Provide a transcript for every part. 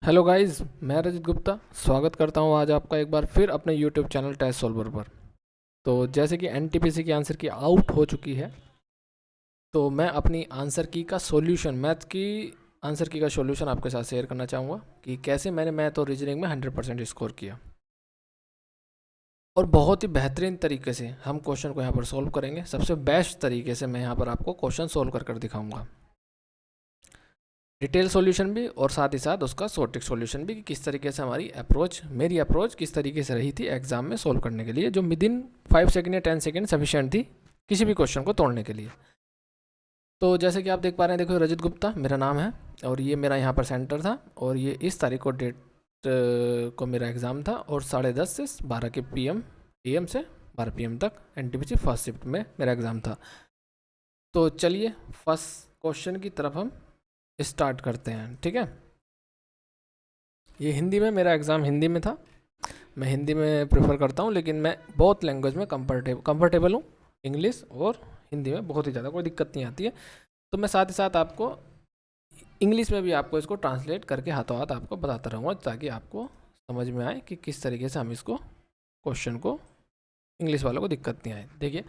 Hello guys, मैं रजत गुप्ता स्वागत करता हूं आज आपका एक बार फिर अपने यूट्यूब चैनल टेस्ट सॉल्वर पर। तो जैसे कि एनटीपीसी की आंसर की आउट हो चुकी है, तो मैं अपनी आंसर की का सॉल्यूशन, मैथ की आंसर की का सॉल्यूशन आपके साथ शेयर करना चाहूँगा कि कैसे मैंने मैथ और रीजनिंग में 100% स्कोर किया। और बहुत ही बेहतरीन तरीके से हम क्वेश्चन को यहाँ पर सॉल्व करेंगे। सबसे बेस्ट तरीके से मैं यहाँ पर आपको क्वेश्चन सॉल्व कर दिखाऊँगा, डिटेल सॉल्यूशन भी और साथ ही साथ उसका शॉर्ट ट्रिक सॉल्यूशन भी कि किस तरीके से मेरी अप्रोच किस तरीके से रही थी एग्जाम में सॉल्व करने के लिए, जो विद इन 5 सेकंड या 10 सेकंड सफिशिएंट थी किसी भी क्वेश्चन को तोड़ने के लिए। तो जैसे कि आप देख पा रहे हैं, देखो रजत गुप्ता मेरा नाम है और ये मेरा यहाँ पर सेंटर था और ये इस तारीख को डेट को मेरा एग्ज़ाम था और 10:30 से 12 के PM AM से 12 PM तक NTPC फर्स्ट शिफ्ट में मेरा एग्ज़ाम था। तो चलिए फर्स्ट क्वेश्चन की तरफ हम स्टार्ट करते हैं, ठीक है। ये हिंदी में, मेरा एग्ज़ाम हिंदी में था। मैं हिंदी में प्रेफर करता हूँ, लेकिन मैं बहुत लैंग्वेज में कंफर्टेबल हूँ। इंग्लिश और हिंदी में बहुत ही ज़्यादा कोई दिक्कत नहीं आती है। तो मैं साथ ही साथ आपको इंग्लिश में भी आपको इसको ट्रांसलेट करके हाथों हाथ आपको बताता रहूँगा, ताकि आपको समझ में आए कि किस तरीके से हम इसको क्वेश्चन को इंग्लिश वालों को दिक्कत नहीं आए। देखिए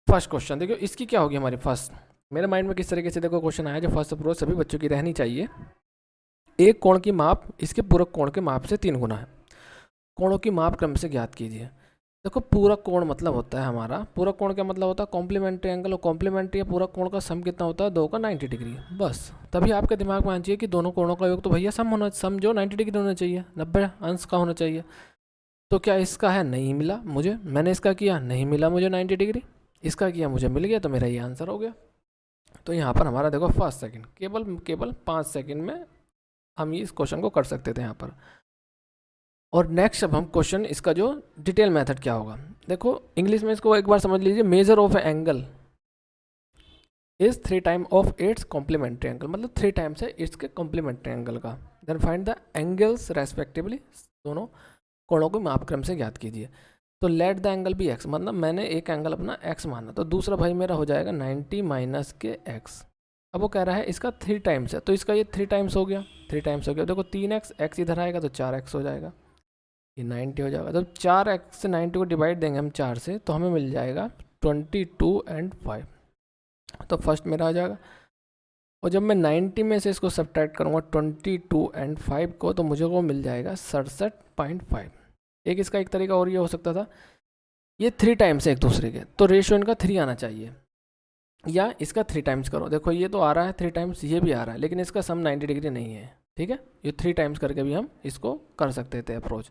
फर्स्ट क्वेश्चन, देखिए इसकी क्या होगी हमारी फर्स्ट, मेरे माइंड में किस तरीके से देखो क्वेश्चन आया, जो फर्स्ट अप्रोच सभी बच्चों की रहनी चाहिए। एक कोण की माप इसके पूरक कोण के माप से 3 गुना है। कोणों की माप क्रम से ज्ञात कीजिए। देखो पूरक कोण मतलब होता है हमारा, पूरक कोण क्या मतलब होता है, कॉम्प्लीमेंट्री एंगल। और कॉम्प्लीमेंट्री या पूरक कोण का सम कितना होता है, 2 का 90 डिग्री। बस तभी आपके दिमाग में आना चाहिए कि दोनों कोणों का योग तो भैया सम जो 90 डिग्री होना चाहिए, 90 अंश का होना चाहिए। तो क्या इसका है, नहीं मिला मुझे, मैंने इसका किया नहीं मिला मुझे 90 डिग्री, इसका किया मुझे मिल गया, तो मेरा ये आंसर हो गया। तो यहाँ पर हमारा देखो फर्स्ट सेकंड, केवल 5 सेकंड में हम ये इस क्वेश्चन को कर सकते थे यहाँ पर। और नेक्स्ट अब हम क्वेश्चन इसका जो डिटेल मेथड क्या होगा, देखो इंग्लिश में इसको एक बार समझ लीजिए। Measure of angle is 3 time of its complementary angle, मतलब 3 टाइम्स है इट्स के कॉम्प्लीमेंट्री एंगल का। Then find the angles respectively, दोनों कोणों को माप क्रम से ज्ञात कीजिए। तो let the angle be X, मतलब मैंने एक एंगल अपना एक्स माना, तो दूसरा भाई मेरा हो जाएगा 90 माइनस के एक्स। अब वो कह रहा है इसका 3 टाइम्स है, तो इसका ये 3 टाइम्स हो गया, 3 टाइम्स हो गया। देखो 3x, एक्स इधर आएगा तो 4x हो जाएगा, ये 90 हो जाएगा। तो 4x से 90 को डिवाइड देंगे हम 4 से, तो हमें मिल जाएगा 22 एंड 5। तो फर्स्ट मेरा आ जाएगा। और जब मैं 90 में से इसको सब्ट्रैक्ट करूँगा 22 एंड 5 को, तो मुझे वो मिल जाएगा 67.5। एक इसका एक तरीका और ये हो सकता था, ये 3 टाइम्स है एक दूसरे के, तो रेशियो इनका 3 आना चाहिए, या इसका 3 टाइम्स करो। देखो ये तो आ रहा है 3 टाइम्स, ये भी आ रहा है, लेकिन इसका सम 90 डिग्री नहीं है, ठीक है। ये 3 टाइम्स करके भी हम इसको कर सकते थे अप्रोच।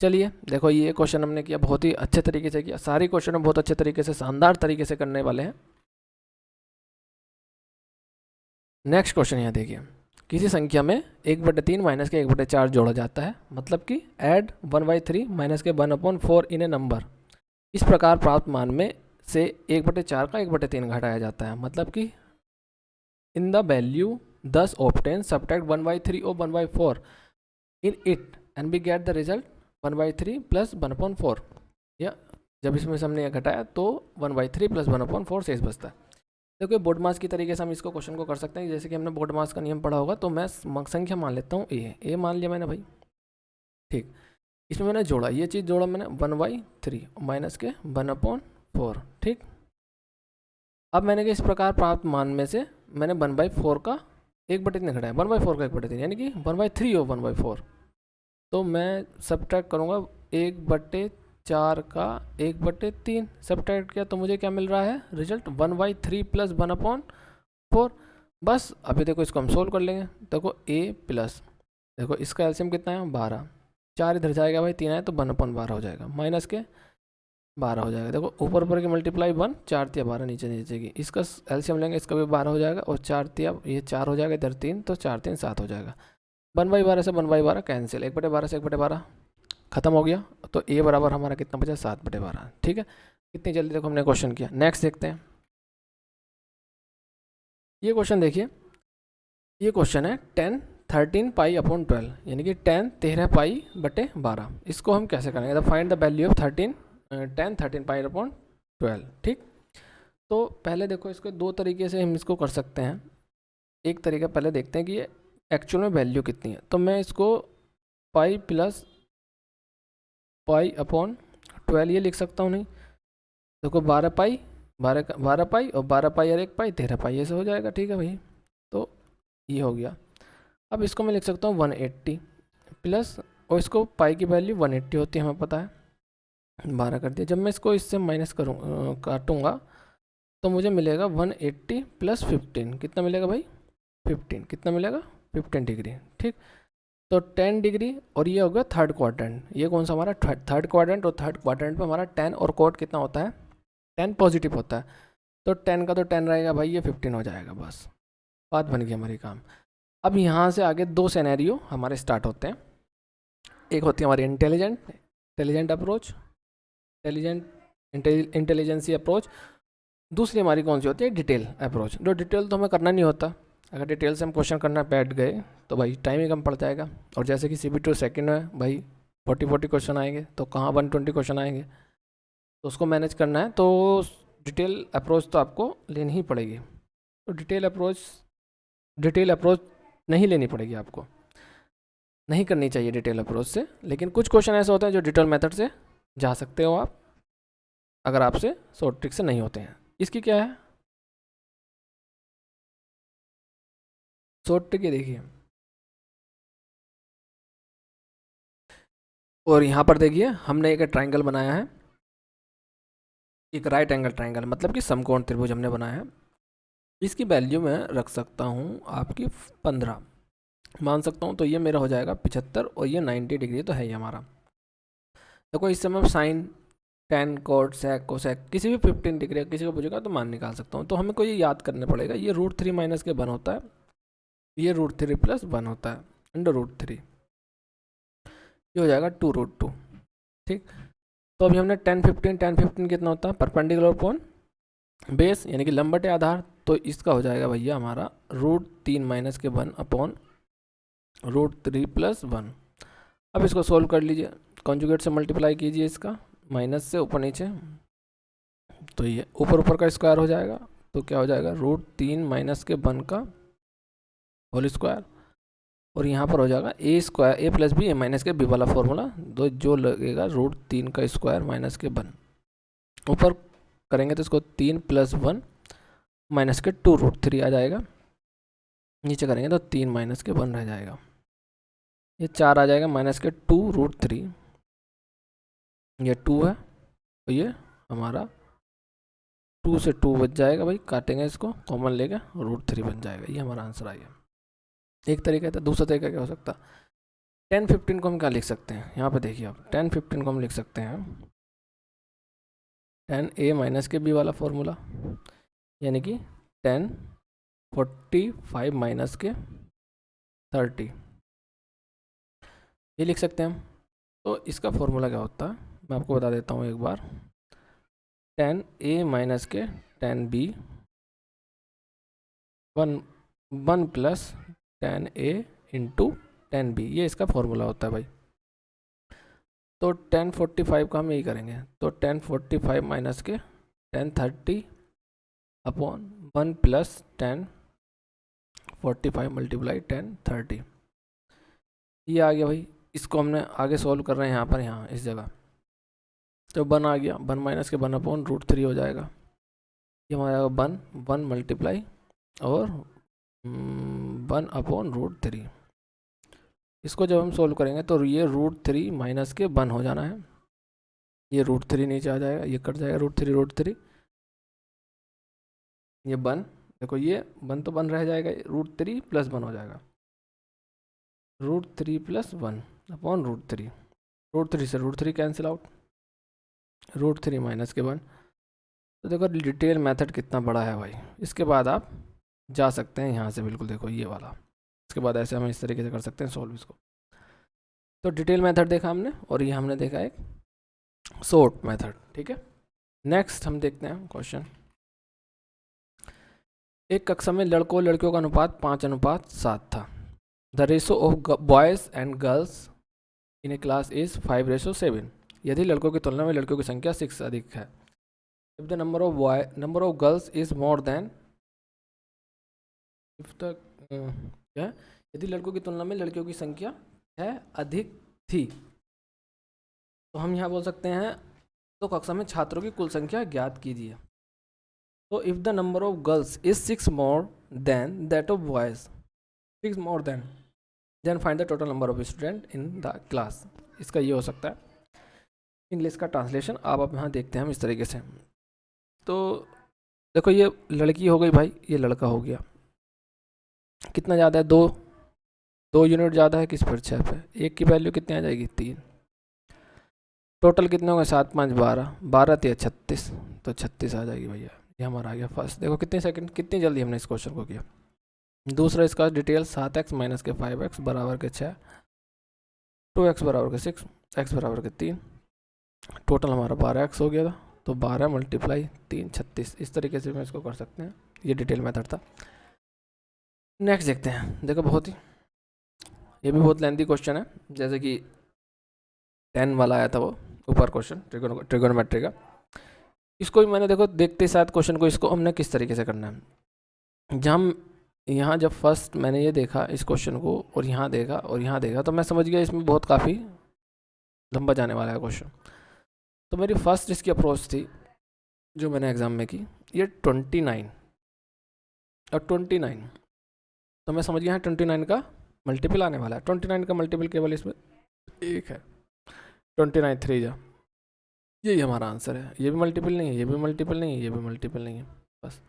चलिए देखो ये क्वेश्चन हमने किया, बहुत ही अच्छे तरीके से किया, सारे क्वेश्चन हम बहुत अच्छे तरीके से, शानदार तरीके से करने वाले हैं। नेक्स्ट क्वेश्चन यहाँ देखिए, किसी संख्या में 1/3 माइनस के 1/4 जोड़ा जाता है, मतलब कि ऐड 1/3 माइनस के 1/4 इन ए नंबर। इस प्रकार प्राप्त मान में से 1/4 का 1/3 घटाया जाता है, मतलब कि in the value 10 obtain subtract 1/3 और 1/4 in it and we get the result 1/3 plus 1/4। या जब इसमें से हमने यह घटाया तो 1/3 प्लस 1/4 शेष बचता है। देखो बोर्ड मास की तरीके से हम इसको क्वेश्चन को कर सकते हैं, जैसे कि हमने बोर्ड मास का नियम पढ़ा होगा। तो मैं संख्या मान लेता हूँ ए मान लिया मैंने भाई, ठीक। इसमें मैंने जोड़ा, ये चीज़ जोड़ा मैंने 1/3 माइनस के 1/4, ठीक। अब मैंने कि इस प्रकार प्राप्त मान में से मैंने 1/4 का 1/3 घटाया, 1/4 का 1/3 यानी कि 1/3 और 1/4। तो मैं सब्ट्रैक्ट करूँगा 1/4 का 1/3 सब्ट्रैक्ट किया, तो मुझे क्या मिल रहा है रिजल्ट 1/3 प्लस 1/4। बस अभी देखो इसको हम सोल्व कर लेंगे। देखो a प्लस, देखो इसका एलसीएम कितना है 12, 4 इधर जाएगा भाई, 3 आए तो 1/12 हो जाएगा, माइनस के 12 हो जाएगा। देखो ऊपर ऊपर की मल्टीप्लाई 1, 4 तिया 12 नीचे नीचे की, इसका एलसीएम लेंगे, इसका भी 12 हो जाएगा, और 4 तिया ये 4 हो जाएगा, इधर 3, तो 4 3 7 हो जाएगा। 1/12 से 1/12 कैंसिल, 1/12 से 1/12 खत्म हो गया। तो a बराबर हमारा कितना बचा 7/12, ठीक है। कितनी जल्दी देखो हमने क्वेश्चन किया। नेक्स्ट देखते हैं, ये क्वेश्चन देखिए। ये क्वेश्चन है 10 13 पाई अपॉन 12, यानी कि 10 13 पाई बटे 12। इसको हम कैसे करेंगे, find the value of 10 13 pi upon 12, ठीक। तो पहले देखो इसको दो तरीके से हम इसको कर सकते हैं। एक तरीका पहले देखते हैं कि ये एक्चुअल में वैल्यू कितनी है, तो मैं इसको पाई प्लस पाई अपॉन 12 ये लिख सकता हूँ। नहीं देखो 12 पाई 12 पाई और 12 पाई और 1 पाई 13 पाई ऐसे हो जाएगा। ठीक है भाई, तो ये हो गया। अब इसको मैं लिख सकता हूँ 180 प्लस, और इसको पाई की वैल्यू 180 होती है हमें पता है, 12 कर दिया। जब मैं इसको इससे माइनस करूँ काटूँगा तो मुझे मिलेगा 180 प्लस 15, कितना मिलेगा भाई 15, कितना मिलेगा 15 डिग्री। ठीक, तो 10 डिग्री और ये हो गया थर्ड क्वाड्रेंट। ये कौन सा हमारा थर्ड क्वाड्रेंट, और थर्ड क्वाड्रेंट पे हमारा 10 और कोट कितना होता है 10 पॉजिटिव होता है, तो 10 का तो 10 रहेगा भाई, ये 15 हो जाएगा। बस बात बन गई हमारी काम। अब यहाँ से आगे दो सिनेरियो हमारे स्टार्ट होते हैं। एक होती है हमारी इंटेलिजेंट अप्रोच, इंटेलिजेंसी अप्रोच। दूसरी हमारी कौन सी होती है डिटेल अप्रोच। जो डिटेल तो हमें करना नहीं होता, अगर डिटेल से हम क्वेश्चन करना बैठ गए तो भाई टाइम ही कम पड़ जाएगा। और जैसे कि CB2 सेकंड में भाई 40 क्वेश्चन आएंगे, तो कहाँ 120 क्वेश्चन आएंगे, तो उसको मैनेज करना है, तो डिटेल अप्रोच तो आपको लेनी ही पड़ेगी। तो डिटेल अप्रोच नहीं लेनी पड़ेगी आपको, नहीं करनी चाहिए डिटेल अप्रोच से। लेकिन कुछ क्वेश्चन ऐसे होते हैं जो डिटेल मेथड से जा सकते हो आप, अगर आपसे शॉर्ट ट्रिक से नहीं होते हैं। इसकी क्या है शॉर्ट ट्रिक, ये देखिए, और यहाँ पर देखिए हमने एक ट्राइंगल बनाया है, एक राइट एंगल ट्राइंगल, मतलब कि समकोण त्रिभुज हमने बनाया है। इसकी वैल्यू मैं रख सकता हूँ आपकी 15 मान सकता हूँ, तो ये मेरा हो जाएगा 75 और ये 90 डिग्री तो है ही हमारा। देखो इस समय sine tan cot sec cosec किसी भी 15 डिग्री किसी को पूछेगा तो मान निकाल सकता हूँ। तो हमें को ये याद करना पड़ेगा, ये √3 माइनस के 1 होता है, ये √3 प्लस 1 होता है, √3 ये हो जाएगा 2√2। ठीक, तो अभी हमने 10 15 कितना होता है परपेंडिकुलर अपॉन बेस, यानी कि लंबटे आधार, तो इसका हो जाएगा भैया हमारा √3 माइनस के 1 अपॉन √3 प्लस 1। अब इसको सोल्व कर लीजिए, कॉन्जुगेट से मल्टीप्लाई कीजिए इसका, माइनस से ऊपर नीचे, तो ये ऊपर ऊपर का स्क्वायर हो जाएगा, तो क्या हो जाएगा √3 माइनस के 1 का होल स्क्वायर, और यहाँ पर हो जाएगा a plus B A minus के बी वाला फॉर्मूला, दो जो लगेगा √3 का स्क्वायर माइनस के 1, ऊपर करेंगे तो इसको 3 प्लस 1 माइनस के 2√3 आ जाएगा, नीचे करेंगे तो 3 माइनस के 1 रह जाएगा, ये 4 आ जाएगा माइनस के 2√3, ये 2 है, तो ये हमारा 2 से 2 बच जाएगा भाई, काटेंगे इसको कॉमन लेके √3 बन जाएगा। ये हमारा आंसर आ गया। एक तरीका था, दूसरा तरीका क्या हो सकता, 10 15 को हम क्या लिख सकते हैं, यहाँ पे देखिए आप 10 15 को हम लिख सकते हैं 10a माइनस के b वाला फॉर्मूला, यानी कि 10 45 माइनस के 30 ये लिख सकते हैं हम। तो इसका फॉर्मूला क्या होता है मैं आपको बता देता हूँ एक बार, 10a माइनस के 10b 1 plus 10a into 10b, ये इसका फॉर्मूला होता है भाई। तो 1045 का हम यही करेंगे, तो 1045 माइनस के 1030 अपॉन 1 प्लस 1045 मल्टीप्लाई 1030, ये आ गया भाई। इसको हमने आगे सॉल्व कर रहे हैं यहाँ पर, यहाँ इस जगह, तो 1 आ गया, 1 माइनस के 1 अपॉन √3 हो जाएगा, ये हमारा 1 मल्टीप्लाई और 1 अपॉन √3। इसको जब हम सोल्व करेंगे तो ये √3 माइनस के 1 हो जाना है, ये √3 नीचे आ जाएगा, ये कट जाएगा √3 ये 1, देखो ये 1 तो 1 रह जाएगा, √3 प्लस 1 हो जाएगा, √3 प्लस 1 अपॉन √3, √3 से √3 कैंसिल आउट, √3 माइनस के 1। तो देखो डिटेल मेथड कितना बड़ा है भाई। इसके बाद आप जा सकते हैं यहाँ से, बिल्कुल देखो ये वाला, इसके बाद ऐसे हम इस तरीके से कर सकते हैं सॉल्व इसको। तो डिटेल मेथड देखा हमने, और ये हमने देखा एक शॉर्ट मेथड। ठीक है, नेक्स्ट हम देखते हैं क्वेश्चन। एक कक्षा में लड़कों लड़कियों का अनुपात 5:7 था। The ratio of boys and girls in A class is 5:7। यदि लड़कों की तुलना में लड़कियों की संख्या 6 अधिक है, if the number of girls is more than, if the क्या यदि लड़कों की तुलना में लड़कियों की संख्या है अधिक थी, तो हम यहाँ बोल सकते हैं तो कक्षा में छात्रों की कुल संख्या ज्ञात कीजिए। तो if the number of girls is 6 more than that of boys, 6 more than find the total number of student in the class. इसका ये हो सकता है इंग्लिश का ट्रांसलेशन। आप यहाँ देखते हैं हम इस तरीके से। तो देखो ये लड़की हो गई भाई, ये लड़का हो गया। कितना ज़्यादा है? 2 यूनिट ज़्यादा है किस पर? 6 पे। एक की वैल्यू कितनी आ जाएगी? 3। टोटल कितने हो गए? 7 5 12, 12 3 36, तो 36 आ जाएगी भैया। ये हमारा आ गया फर्स्ट। देखो कितने सेकंड, कितनी जल्दी हमने इस क्वेश्चन को किया। दूसरा इसका डिटेल 7x माइनस के 5x बराबर के 6, 2x बराबर के 6, x बराबर के 3, टोटल हमारा 12x हो गया था। तो 12 मल्टीप्लाई 3 36, इस तरीके से हम इसको कर सकते हैं। ये डिटेल मेथड था। नेक्स्ट देखते हैं। देखो ये भी बहुत लेंथी क्वेश्चन है, जैसे कि 10 वाला आया था वो ऊपर क्वेश्चन ट्रिगोनोमेट्री का। इसको भी मैंने देखो देखते साथ क्वेश्चन को, इसको हमने किस तरीके से करना है। जब हम यहाँ जब फर्स्ट मैंने ये देखा इस क्वेश्चन को और यहाँ देखा और यहाँ देखा, तो मैं समझ गया इसमें बहुत काफ़ी लंबा जाने वाला है क्वेश्चन। तो मेरी फर्स्ट इसकी अप्रोच थी जो मैंने एग्ज़ाम में की, ये 29 और 29, तो मैं समझ गया है 29 का मल्टीपल आने वाला है। 29 का मल्टीपल केवल इसमें एक है, 29 3 जा, यही हमारा आंसर है। ये भी मल्टीपल नहीं है, ये भी मल्टीपल नहीं है, ये भी मल्टीपल नहीं है, बस।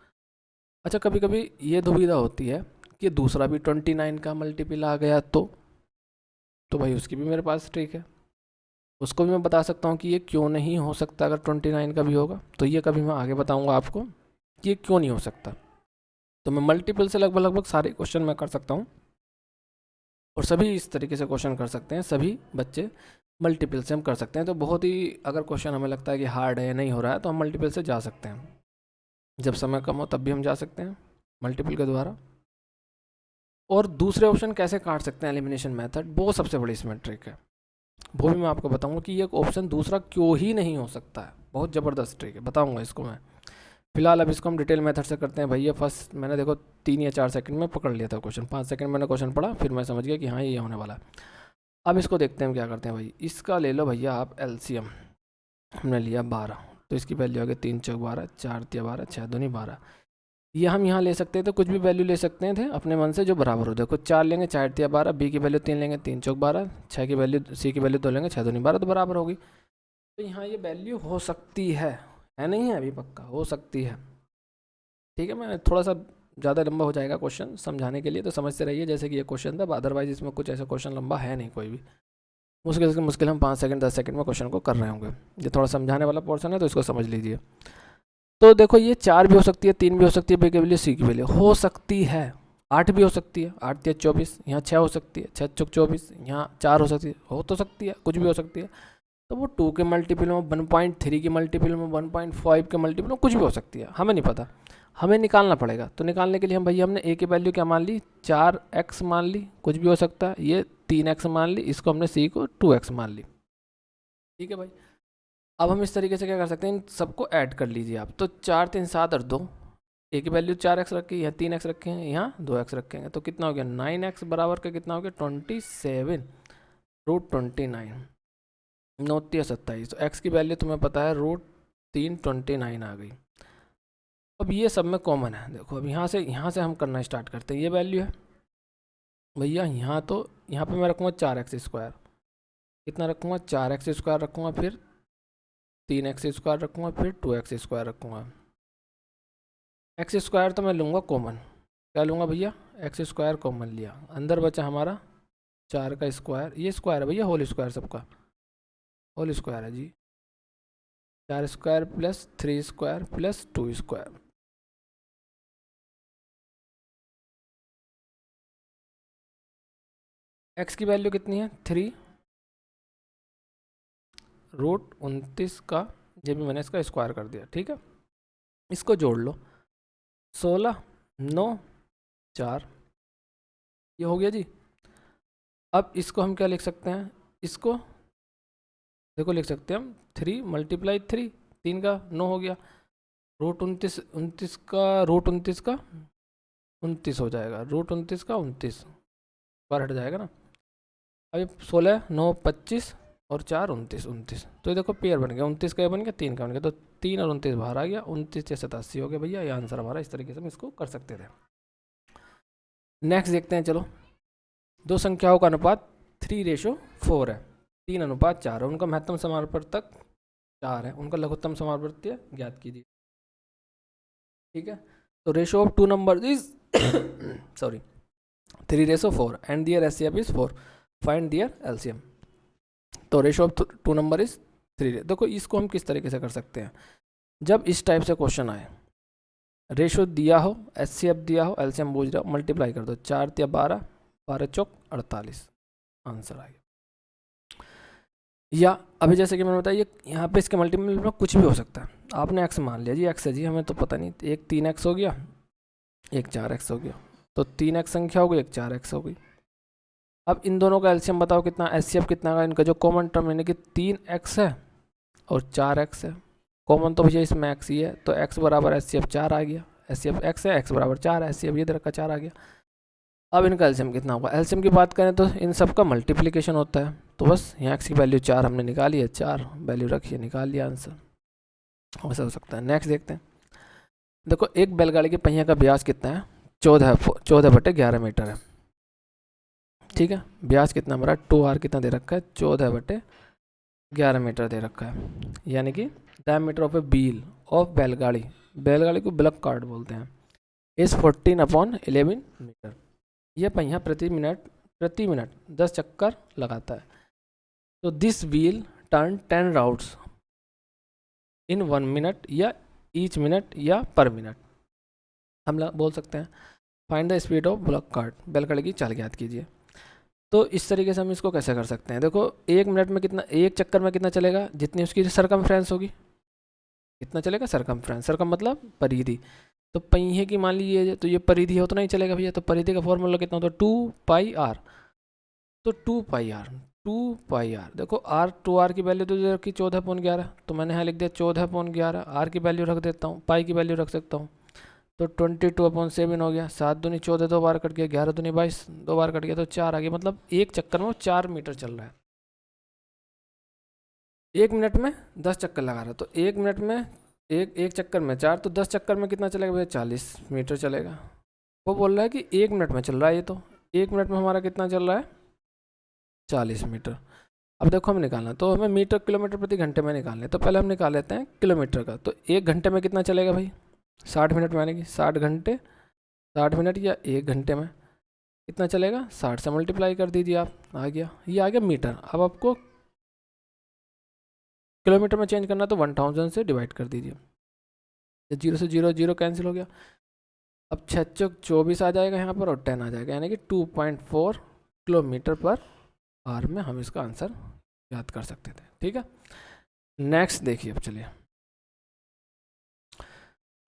अच्छा, कभी कभी ये दुविधा होती है कि दूसरा भी 29 का मल्टीपल आ गया तो भाई उसकी भी मेरे पास ट्रिक है, उसको भी मैं बता सकता हूँ कि ये क्यों नहीं हो सकता अगर 29 का भी होगा। तो ये कभी मैं आगे बताऊँगा आपको कि ये क्यों नहीं हो सकता। तो मैं मल्टीपल से लगभग सारे क्वेश्चन मैं कर सकता हूँ, और सभी इस तरीके से क्वेश्चन कर सकते हैं, सभी बच्चे मल्टीपल से हम कर सकते हैं। तो बहुत ही अगर क्वेश्चन हमें लगता है कि हार्ड है, नहीं हो रहा है, तो हम मल्टीपल से जा सकते हैं। जब समय कम हो तब भी हम जा सकते हैं मल्टीपल के द्वारा। और दूसरे ऑप्शन कैसे काट सकते हैं, एलिमिनेशन मेथड, वो सबसे बड़ी इसमें ट्रिक है। वो भी मैं आपको बताऊंगा कि ये ऑप्शन दूसरा क्यों ही नहीं हो सकता है। बहुत ज़बरदस्त ट्रिक है, बताऊंगा इसको मैं। फिलहाल अब इसको हम डिटेल मेथड से करते हैं। भैया फर्स्ट मैंने देखो 3 या 4 सेकंड में पकड़ लिया था क्वेश्चन, 5 सेकंड मैंने क्वेश्चन पढ़ा, फिर मैं समझ गया कि हाँ ये होने वाला है। अब इसको देखते हैं हम क्या करते हैं भाई। इसका ले लो भैया आप एलसीएम, हमने लिया 12, तो इसकी वैल्यू आ गई 3 चौक 12, 4 तिया 12, 6 दूनी 12। ये हम यहाँ ले सकते थे, कुछ भी वैल्यू ले सकते थे अपने मन से जो बराबर हो। देखो 4 लेंगे 4 तिया 12, बी की वैल्यू 3 लेंगे 3 चौक 12, 6 की वैल्यू, सी की वैल्यू 2 लेंगे 6 दूनी 12, तो बराबर होगी। तो यहाँ ये वैल्यू हो सकती है नहीं है अभी पक्का, हो सकती है। ठीक है, मैं थोड़ा सा ज़्यादा लंबा हो जाएगा क्वेश्चन समझाने के लिए, तो समझते रहिए जैसे कि ये क्वेश्चन था। अदरवाइज इसमें कुछ ऐसा क्वेश्चन लंबा है नहीं कोई भी। मुश्किल से मुश्किल हम 5 सेकंड 10 सेकंड में क्वेश्चन को कर रहे होंगे। ये थोड़ा समझाने वाला पोर्शन है, तो इसको समझ लीजिए। तो देखो ये 4 भी हो सकती है, 3 भी हो सकती है, बी की वैल्यू सी की वैल्यू हो सकती है, 8 भी हो सकती है, 8 तिया 24, यहाँ 6 हो सकती है, 6 चौक 24, यहाँ 4 हो सकती है, हो तो सकती है, कुछ भी हो सकती है। तो वो 2 के मल्टीपल में, 1.3 के मल्टीपल में, 1.5 के मल्टीपल में, कुछ भी हो सकती है, हमें नहीं पता, हमें निकालना पड़ेगा। तो निकालने के लिए हम भैया हमने ए की वैल्यू क्या मान ली, 4x मान ली, कुछ भी हो सकता है। ये 3x मान ली, इसको हमने सी को 2x मान ली। ठीक है भाई, अब हम इस तरीके से क्या कर सकते हैं, इन सबको ऐड कर लीजिए आप। तो 4 3 7 और 2, ए की वैल्यू 4x रखी, यहाँ 3x रखे हैं, यहाँ 2x रखेंगे, तो कितना हो गया 9x बराबर का कितना हो गया 27 रूट 29, 9 तिया 27। तो x की वैल्यू तुम्हें पता है रूट 3 29 आ गई। अब ये सब में कॉमन है। देखो अब यहाँ से हम करना स्टार्ट करते हैं। ये वैल्यू है भैया, यहाँ तो यहाँ पे मैं रखूँगा 4x स्क्वायर, कितना रखूँगा 4x स्क्वायर रखूँगा, फिर 3x स्क्वायर रखूँगा, फिर 2x स्क्वायर रखूँगा। एक्स स्क्वायर तो मैं लूँगा कॉमन, क्या लूँगा भैया, एक्स स्क्वायर कॉमन लिया, अंदर बचा हमारा 4 का स्क्वायर, ये स्क्वायर है भैया, होल स्क्वायर, सबका होल स्क्वायर है जी, 4 square plus 3 square plus 2 square. X की वैल्यू कितनी है 3 रूट 29 का, ये भी मैंने इसका स्क्वायर कर दिया। ठीक है, इसको जोड़ लो, 16 9 4, ये हो गया जी। अब इसको हम क्या लिख सकते हैं, इसको देखो लिख सकते हैं हम 3 मल्टीप्लाई 3, 3 का 9 हो गया, रूट 29 का रूट 29 का 29 हो जाएगा, रूट 29 का 29, बार हट जाएगा ना। अभी 16 9 25 और 4 29 29, तो ये देखो पेयर बन गया, 29 का बन गया, 3 का बन गया, तो 3 और 29 बाहर आ गया, 29 से 87 हो गया भैया, ये आंसर हमारा। इस तरीके से हम इसको कर सकते थे। नेक्स्ट देखते हैं, चलो। दो संख्याओं का अनुपात 3:4 है, 3:4 है, उनका महत्तम समानुपातक 4 है, उनका लघुत्तम समानुपात्य ज्ञात कीजिए। ठीक है, तो ratio of two number is sorry 3:4 and their HCF is 4, find their LCM. तो ratio of two number is 3। देखो इसको हम किस तरीके से कर सकते हैं, जब इस टाइप से क्वेश्चन आए, रेशो दिया हो, एचसीएफ दिया हो, एलसीएम पूछ रहा हो, मल्टीप्लाई कर दो, 4 × 12, 12 चौक 48, आंसर आ गया। या अभी जैसे कि मैंने बताया, यहाँ पे इसके मल्टीपल में कुछ भी हो सकता है। आपने एक्स मान लिया जी, एक्स है जी, हमें तो पता नहीं, एक 3x हो गया, एक 4x हो गया, तो 3x संख्या हो गई, एक 4x हो गई। अब इन दोनों का एलसीएम बताओ कितना, एचसीएफ कितना का, इनका जो कॉमन टर्म यानी कि 3x है और 4x है, कॉमन तो भैया इसमें x ही है, तो x बराबर एचसीएफ 4 आ गया, एचसीएफ x है, x बराबर 4 है, एचसीएफ ये का 4 आ गया। अब इनका एलसीएम कितना होगा, एलसीएम की बात करें तो इन सब का मल्टीप्लिकेशन होता है, तो बस यहाँ x की वैल्यू 4 हमने निकाली है, 4 वैल्यू रखिए, निकाल लिया आंसर, ऐसा हो सकता है। नेक्स्ट देखते हैं, देखो एक बैलगाड़ी के पहिया का व्यास कितना है, 14/11 मीटर है। ठीक है, व्यास कितना हमारा 2r कितना दे रखा है, 14/11 मीटर दे रखा है, यानी कि diameter of a wheel of बैलगाड़ी, बैलगाड़ी को ब्लॉक कार्ड बोलते हैं, इज 14/11 मीटर। यह पहिया प्रति मिनट 10 चक्कर लगाता है। तो this wheel turn 10 rounds in 1 minute या ईच मिनट या पर मिनट। हम बोल सकते हैं find the speed of block cart, बैलगाड़ी की चाल ज्ञात कीजिए। तो इस तरीके से हम इसको कैसे कर सकते हैं, देखो 1 मिनट में कितना, एक चक्कर में कितना चलेगा, जितनी उसकी सरकमफ्रेंस होगी, कितना चलेगा सरकमफ्रेंस, सरकम मतलब परिधि, तो पहिए की मान लीजिए तो ये परिधि है, उतना ही चलेगा भैया। तो परिधि का फॉर्मूला कितना होता है, 2πr, तो 2πr देखो r 2r की वैल्यू तो रखी 14/11, तो मैंने यहाँ लिख दिया 14/11, r की वैल्यू रख देता हूँ, पाई की वैल्यू रख सकता हूँ, तो 22/7 हो गया, 7 दूनी 14, 2 बार कट गया, 11 दूनी 22, 2 बार कट गया, तो 4 आ गया, मतलब एक चक्कर में वो 4 मीटर चल रहा है, 1 मिनट में 10 चक्कर लगा रहा है, तो 1 मिनट में एक चक्कर में 4, तो 10 चक्कर में कितना चलेगा भैया, 40 मीटर चलेगा। वो बोल रहा है कि 1 मिनट में चल रहा है, ये तो 1 मिनट में हमारा कितना चल रहा है, 40 मीटर। अब देखो हम निकालना, तो हमें मीटर किलोमीटर प्रति घंटे में निकालना है, तो पहले हम निकाल लेते हैं किलोमीटर का। तो 1 घंटे में कितना चलेगा भाई, 60 मिनट में, यानी कि 60 घंटे 60 मिनट या 1 घंटे में कितना चलेगा, 60 से मल्टीप्लाई कर दीजिए आप, आ गया, ये आ गया मीटर। अब आपको किलोमीटर में चेंज करना तो 1000 से डिवाइड कर दीजिए, 0 से 0 0 कैंसिल हो गया। अब 6 चौक 24 आ जाएगा यहाँ पर और 10 आ जाएगा, यानी कि 2.4 किलोमीटर पर आवर में हम इसका आंसर याद कर सकते थे। ठीक है, नेक्स्ट देखिए, अब चलिए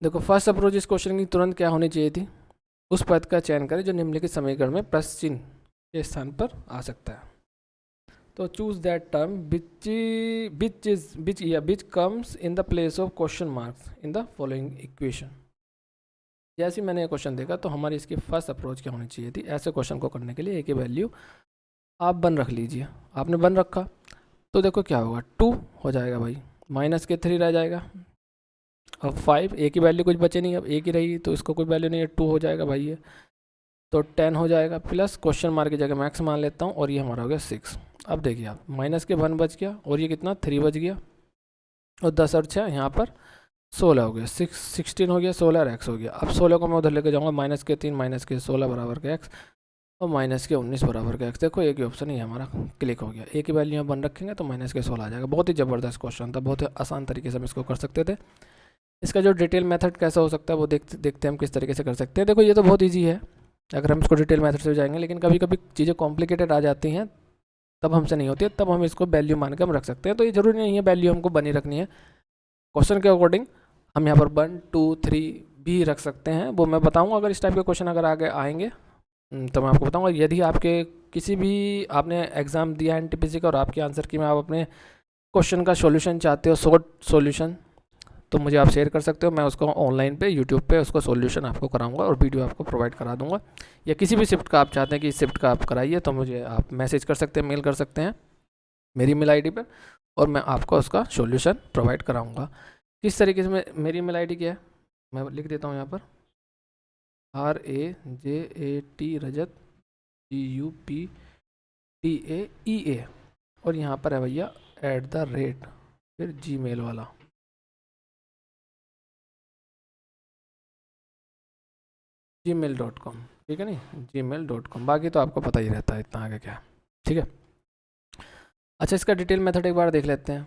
देखो फर्स्ट अप्रोच इस क्वेश्चन की तुरंत क्या होनी चाहिए थी, उस पद का चयन करें जो निम्नलिखित समीकरण में प्लस चिन्ह के स्थान पर आ सकता है। तो choose that term which comes in the place of question marks in the following equation. जैसे मैंने ये क्वेश्चन देखा तो हमारी इसकी फर्स्ट अप्रोच क्या होनी चाहिए थी, ऐसे क्वेश्चन को करने के लिए ए की वैल्यू आप 1 रख लीजिए, आपने 1 रखा तो देखो क्या होगा, 2 हो जाएगा भाई, माइनस के 3 रह जाएगा, अब 5 ए की वैल्यू कुछ बचे नहीं, अब ए की रहेगी तो इसको कोई वैल्यू नहीं है, 2 हो जाएगा भाई ये, तो 10 हो जाएगा, प्लस क्वेश्चन मार्क की जगह मैक्स मान लेता हूँ और ये हमारा हो गया 6। अब देखिए आप, माइनस के 1 बच गया और ये कितना 3 बच गया, और 10 और 6 यहाँ पर 16 हो गया, 16 हो गया, 16 और x हो गया। अब 16 को मैं उधर लेके जाऊँगा, माइनस के 3 माइनस के 16 बराबर का x और माइनस के 19 बराबर का x। देखो एक ही ऑप्शन ही हमारा क्लिक हो गया, एक ही वैल्यू यहाँ 1 रखेंगे तो माइनस के 16 आ जाएगा। बहुत ही ज़बरदस्त क्वेश्चन था, बहुत ही आसान तरीके से हम इसको कर सकते थे। इसका जो डिटेल मेथड कैसा हो सकता है वो देखते हैं हम किस तरीके से कर सकते हैं। देखो ये तो बहुत ईजी है अगर हम इसको डिटेल मेथड से जाएंगे, लेकिन कभी कभी चीज़ें कॉम्प्लिकेटेड आ जाती हैं, तब हमसे नहीं होती है, तब हम इसको वैल्यू मान के हम रख सकते हैं। तो ये जरूरी नहीं है वैल्यू हमको बनी रखनी है, क्वेश्चन के अकॉर्डिंग हम यहाँ पर 1 2 3 भी रख सकते हैं, वो मैं बताऊँगा। अगर इस टाइप के क्वेश्चन अगर आगे आएंगे तो मैं आपको बताऊँगा। यदि आपके किसी भी आपने एग्ज़ाम दिया है एनटीपीसी का और आपके आंसर की में आप अपने क्वेश्चन का सॉल्यूशन चाहते हो, शॉर्ट सॉल्यूशन, तो मुझे आप शेयर कर सकते हो, मैं उसको ऑनलाइन पे यूट्यूब पे उसको सॉल्यूशन आपको कराऊंगा और वीडियो आपको प्रोवाइड करा दूंगा। या किसी भी शिफ्ट का आप चाहते हैं कि इस शिफ्ट का आप कराइए तो मुझे आप मैसेज कर सकते हैं, मेल कर सकते हैं मेरी ईमेल आईडी पर, और मैं आपको उसका सॉल्यूशन प्रोवाइड कराऊंगा। किस तरीके से मेरी ईमेल आईडी क्या है मैं लिख देता हूँ यहाँ पर, RAJAT रजत GUPTAEA, और यहाँ पर है भैया @ फिर जीमेल वाला, gmail.com, ठीक है नहीं, gmail.com। बाकी तो आपको पता ही रहता है इतना आगे क्या है, ठीक है। अच्छा, इसका डिटेल मेथड एक बार देख लेते हैं।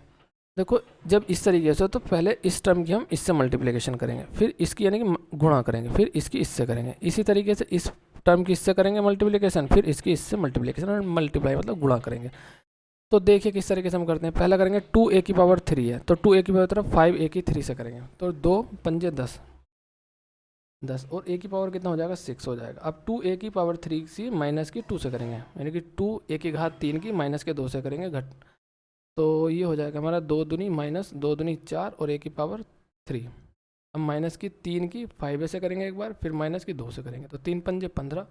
देखो, जब इस तरीके से तो पहले इस टर्म की हम इससे मल्टीप्लिकेशन करेंगे, फिर इसकी यानी कि गुणा करेंगे, फिर इसकी इससे करेंगे, इसी तरीके से इस टर्म की इससे करेंगे मल्टीप्लिकेशन, फिर इसकी इससे मल्टीप्लिकेशन, और मल्टीप्लाई मतलब गुणा करेंगे। तो देखिए किस तरीके से हम करते हैं। पहला करेंगे 2a⁻³ है, तो 2a⁻³ 5a⁻³ से करेंगे, तो 2 पंजे 10, और a की पावर कितना हो जाएगा 6 हो जाएगा। अब 2a⁻³ से माइनस की 2 से करेंगे, यानी कि 2a⁻³ की माइनस के 2 से करेंगे घट, तो ये हो जाएगा हमारा 2 दूनी माइनस 2 दूनी 4 और a⁻3। अब माइनस की 3 की 5 से करेंगे एक बार, फिर माइनस की 2 से करेंगे, तो 3 पंजे 15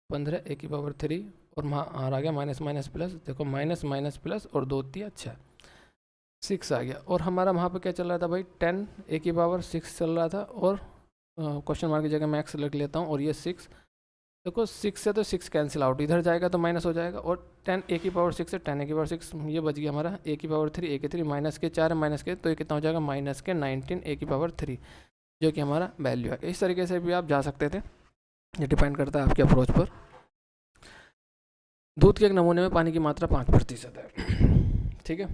a⁻3, और वहाँ आ गया माइनस माइनस प्लस, देखो माइनस माइनस प्लस, और 2 3 अच्छा 6 आ गया। और हमारा वहाँ पे क्या चल रहा था भाई 10 a⁻6 चल रहा था, और क्वेश्चन मार्क की जगह मैं x लिख लेता हूँ, और ये 6, देखो 6 से तो 6 कैंसिल आउट, इधर जाएगा तो माइनस हो जाएगा, और 10 a⁻6 से 10 a⁻6 ये बच गया हमारा a⁻3 माइनस के 4 माइनस के, तो ये कितना हो जाएगा माइनस के 19 a⁻3, जो कि हमारा वैल्यू है। इस तरीके से भी आप जा सकते थे, ये डिपेंड करता है आपके अप्रोच पर। दूध के एक नमूने में पानी की मात्रा 5% है, ठीक है।